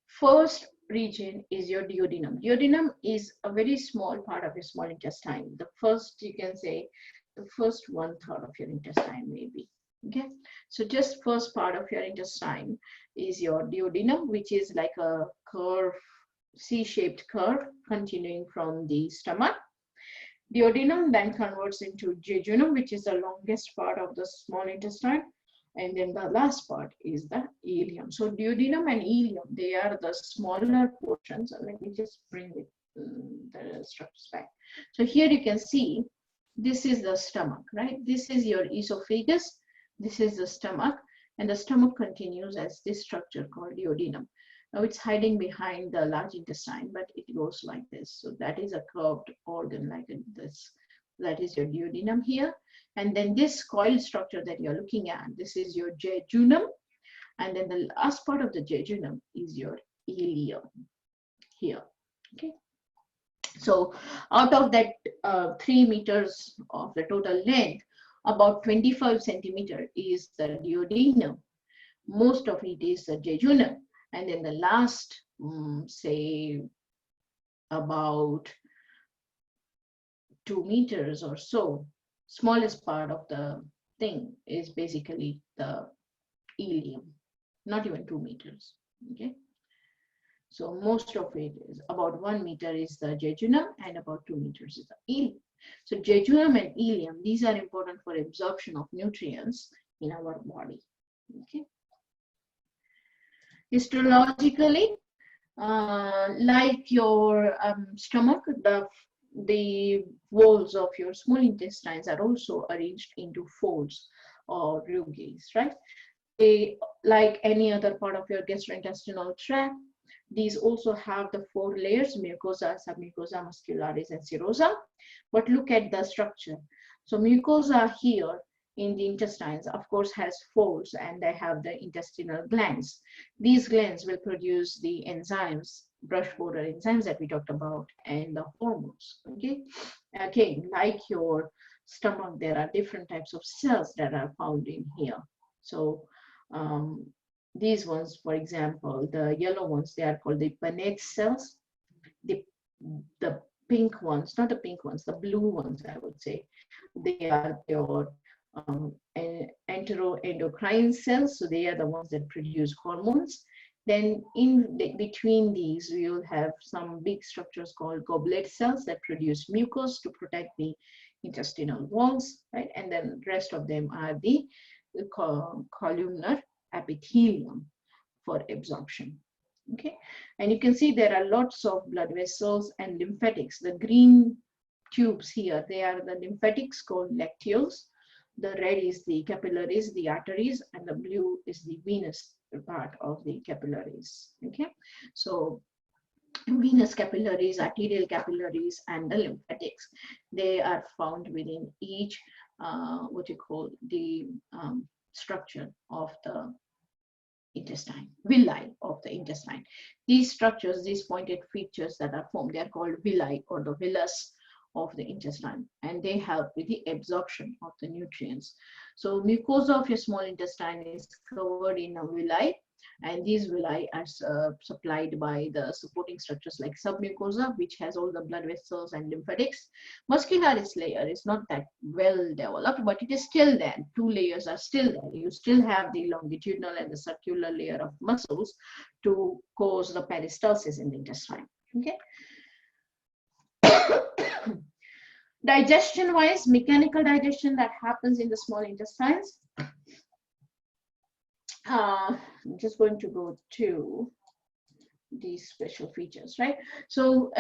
A: First region is your duodenum. Duodenum is a very small part of your small intestine. The first, you can say, the first 1/3 of your intestine maybe. Okay, so just first part of your intestine is your duodenum, which is like a curve, C-shaped curve continuing from the stomach. Duodenum then converts into jejunum, which is the longest part of the small intestine. And then the last part is the ileum. So duodenum and ileum, they are the smaller portions. Let me just bring it, the structures back. So here you can see, this is the stomach, right? This is your esophagus. This is the stomach. And the stomach continues as this structure called duodenum. Now it's hiding behind the large intestine, but it goes like this. So that is a curved organ like this. That is your duodenum here. And then this coiled structure that you're looking at, this is your jejunum. And then the last part of the jejunum is your ileum here. Okay. So out of that 3 meters of the total length, about 25 centimeter is the duodenum. Most of it is the jejunum. And then the last, say, about 2 meters or so, smallest part of the thing is basically the ileum, not even 2 meters. Okay, so most of it is about 1 meter is the jejunum and about 2 meters is the ileum. So jejunum and ileum, these are important for absorption of nutrients in our body. Okay. Histologically, like your stomach, the walls of your small intestines are also arranged into folds or rugae, right? They, like any other part of your gastrointestinal tract, these also have the 4 layers: mucosa, submucosa, muscularis, and serosa. But look at the structure. So mucosa here in the intestines, of course, has folds, and they have the intestinal glands. These glands will produce the enzymes, brush border enzymes that we talked about, and the hormones. Okay, again, like your stomach, there are different types of cells that are found in here. So these ones, for example, the yellow ones, they are called the Paneth cells. The pink ones, not the pink ones, the blue ones, I would say, they are your enteroendocrine cells. So they are the ones that produce hormones. Then in between these, we will have some big structures called goblet cells that produce mucus to protect the intestinal walls, right? And then the rest of them are the columnar epithelium for absorption. Okay, and you can see there are lots of blood vessels and lymphatics. The green tubes here, they are the lymphatics called lacteals. The red is the capillaries, the arteries, and the blue is the venous part of the capillaries. Okay, so venous capillaries, arterial capillaries, and the lymphatics, they are found within each what you call the structure of the intestine, villi of the intestine. These structures, these pointed features that are formed, they are called villi or the villus of the intestine, and they help with the absorption of the nutrients. So mucosa of your small intestine is covered in a villi, and these villi are supplied by the supporting structures like submucosa, which has all the blood vessels and lymphatics. Muscularis layer is not that well developed, but it is still there. Two layers are still there. You still have the longitudinal and the circular layer of muscles to cause the peristalsis in the intestine. Okay. Digestion wise, mechanical digestion that happens in the small intestines. I'm just going to go to these special features, right? So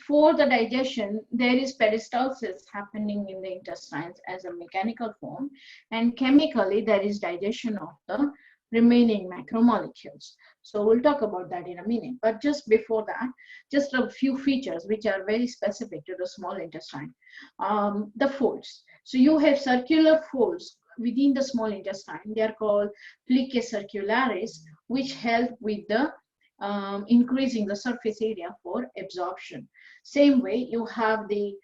A: for the digestion, there is peristalsis happening in the intestines as a mechanical form, and chemically there is digestion of the remaining macromolecules. So we'll talk about that in a minute, but just before that, just a few features which are very specific to the small intestine. The folds. So you have circular folds within the small intestine. They are called plicae circularis, which help with the increasing the surface area for absorption. Same way, you have the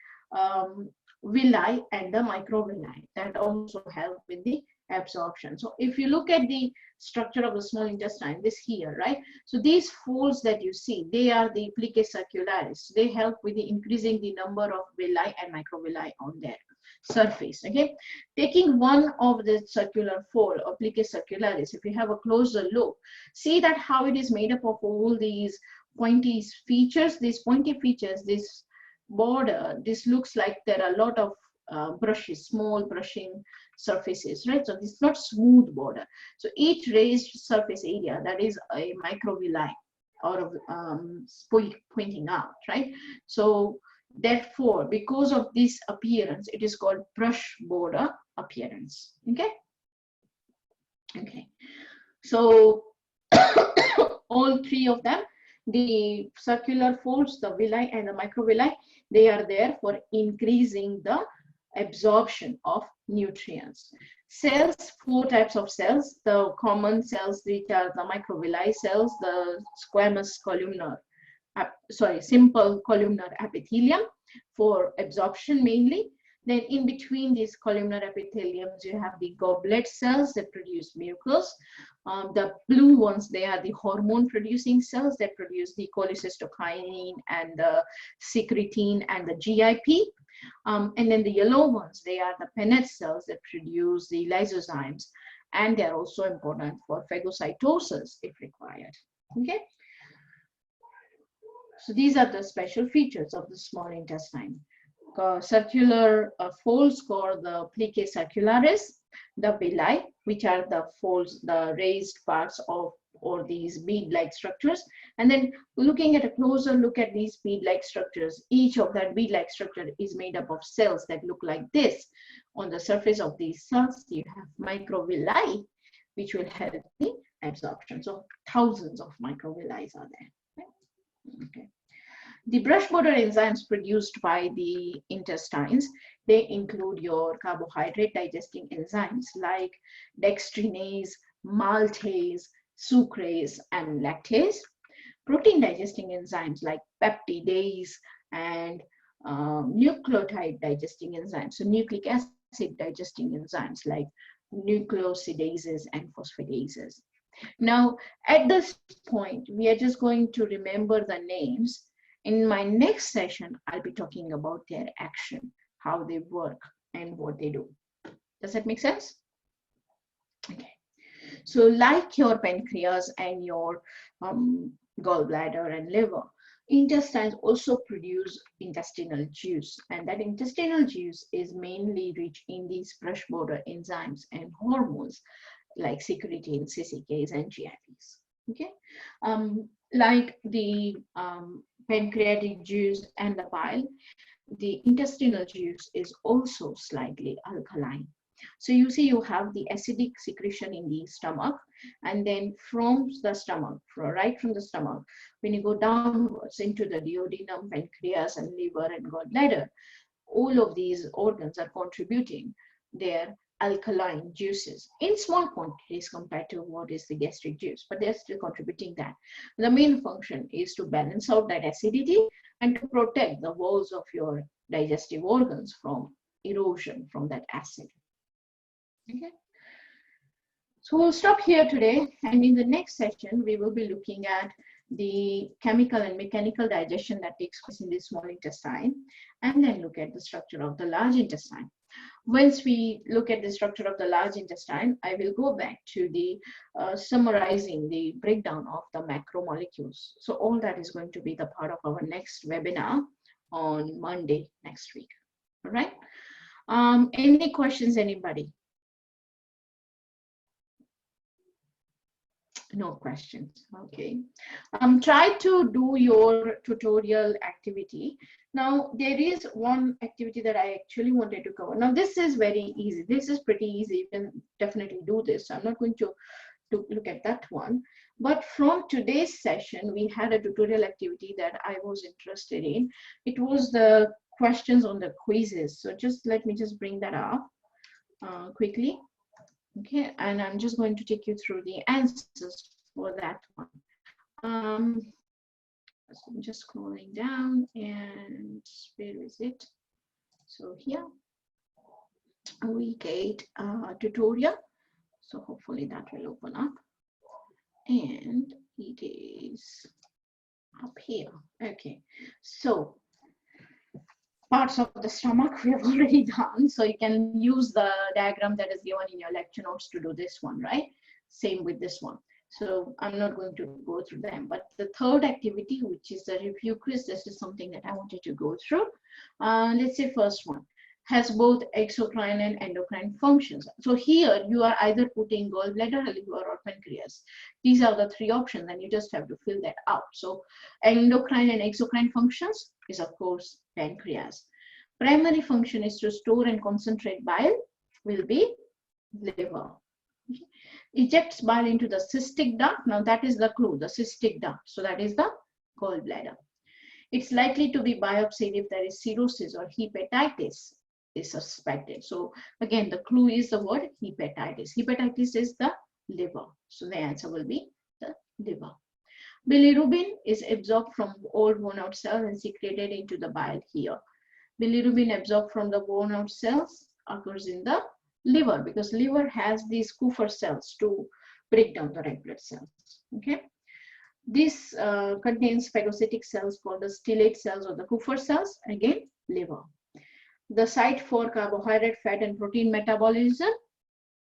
A: villi and the microvilli that also help with the absorption. So if you look at the structure of the small intestine, this here, right? So these folds that you see, they are the plicae circularis. They help with the increasing the number of villi and microvilli on their surface. Okay, taking one of the circular fold or plicae circularis, if you have a closer look, see that how it is made up of all these pointy features. These pointy features, this border, this looks like there are a lot of brushes, small brushing surfaces, right? So it's not smooth border. So each raised surface area, that is a microvilli or pointing out, right? So therefore, because of this appearance, it is called brush border appearance. Okay. Okay. So all three of them, the circular folds, the villi and the microvilli, they are there for increasing the absorption of nutrients. Cells, four types of cells. The common cells, which are the microvilli cells, the squamous columnar, simple columnar epithelium for absorption mainly. Then in between these columnar epitheliums, you have the goblet cells that produce mucus. The blue ones, they are the hormone producing cells that produce the cholecystokinin and the secretin and the GIP. And then the yellow ones, they are the Paneth cells that produce the lysozymes, and they're also important for phagocytosis if required. Okay. So these are the special features of the small intestine. Circular folds called the plicae circularis, the villi, which are the folds, the raised parts of or these bead-like structures. And then looking at a closer look at these bead-like structures, each of that bead-like structure is made up of cells that look like this. On the surface of these cells, you have microvilli, which will help the absorption. So thousands of microvilli are there. Okay. The brush border enzymes produced by the intestines, they include your carbohydrate digesting enzymes like dextrinase, maltase, sucrase, and lactase. Protein digesting enzymes like peptidase and nucleotide digesting enzymes, so nucleic acid digesting enzymes like nucleosidases and phosphatases. Now, at this point, we are just going to remember the names. In my next session, I'll be talking about their action, how they work, and what they do. Does that make sense? Okay. So like your pancreas and your gallbladder and liver, intestines also produce intestinal juice, and that intestinal juice is mainly rich in these brush border enzymes and hormones like secretin, CCKs, and GIPs. Okay, like the pancreatic juice and the bile, the intestinal juice is also slightly alkaline. So you see you have the acidic secretion in the stomach, and then from the stomach, right from the stomach, when you go downwards into the duodenum, pancreas, and liver and gallbladder, all of these organs are contributing their alkaline juices in small quantities compared to what is the gastric juice, but they're still contributing that. The main function is to balance out that acidity and to protect the walls of your digestive organs from erosion from that acid. Okay. So we'll stop here today, and in the next session, we will be looking at the chemical and mechanical digestion that takes place in the small intestine, and then look at the structure of the large intestine. Once we look at the structure of the large intestine, I will go back to the summarizing the breakdown of the macromolecules. So all that is going to be the part of our next webinar on Monday next week. All right. Any questions, anybody? No questions. Okay. Try to do your tutorial activity. Now, there is one activity that I actually wanted to cover. Now, this is very easy. This is pretty easy. You can definitely do this. I'm not going to look at that one. But from today's session, we had a tutorial activity that I was interested in. It was the questions on the quizzes. So just let me just bring that up quickly. Okay, and I'm just going to take you through the answers for that one. So I'm just scrolling down, and where is it? So here, week 8 tutorial. So hopefully that will open up, and it is up here. Okay, so parts of the stomach we have already done, so you can use the diagram that is given in your lecture notes to do this one, right? Same with this one. So I'm not going to go through them, but the third activity, which is the review quiz, this is something that I wanted to go through. Let's say first one has both exocrine and endocrine functions. So here you are either putting gallbladder, liver, or pancreas. These are the three options, and you just have to fill that out. So endocrine and exocrine functions is, of course, pancreas. Primary function is to store and concentrate bile, will be liver. Okay. Ejects bile into the cystic duct. Now that is the clue, the cystic duct. So that is the gallbladder. It's likely to be biopsied if there is cirrhosis or hepatitis is suspected. So again, the clue is the word hepatitis. Hepatitis is the liver. So the answer will be the liver. Bilirubin is absorbed from all worn out cells and secreted into the bile here. Bilirubin absorbed from the worn out cells occurs in the liver, because liver has these Kupffer cells to break down the red blood cells. Okay. This contains phagocytic cells called the stellate cells or the Kupffer cells, again, liver. The site for carbohydrate, fat, and protein metabolism,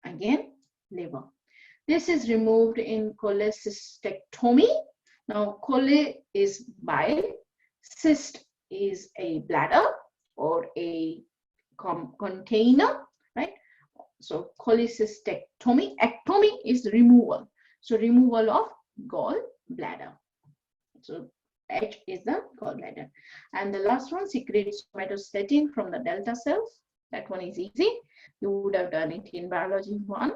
A: again, liver. This is removed in cholecystectomy. Now, chole is bile, cyst is a bladder or a container, right? So cholecystectomy, ectomy is removal. So removal of gallbladder. So H is the gallbladder. And the last one, secretes somatostatin from the delta cells. That one is easy. You would have done it in biology 1,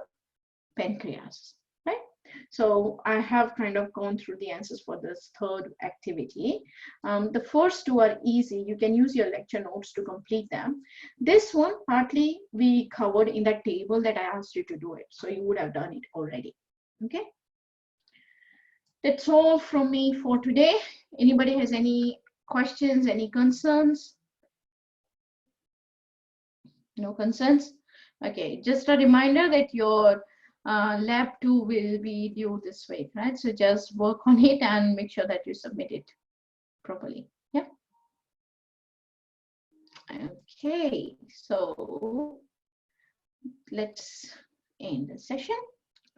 A: pancreas, right? So I have kind of gone through the answers for this third activity. The first two are easy. You can use your lecture notes to complete them. This one, partly we covered in that table that I asked you to do it. So you would have done it already, okay? That's all from me for today. Anybody has any questions, any concerns? No concerns? Okay, just a reminder that your lab 2 will be due this week, right? So just work on it and make sure that you submit it properly. Yeah. Okay, so let's end the session.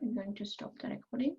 A: I'm going to stop the recording.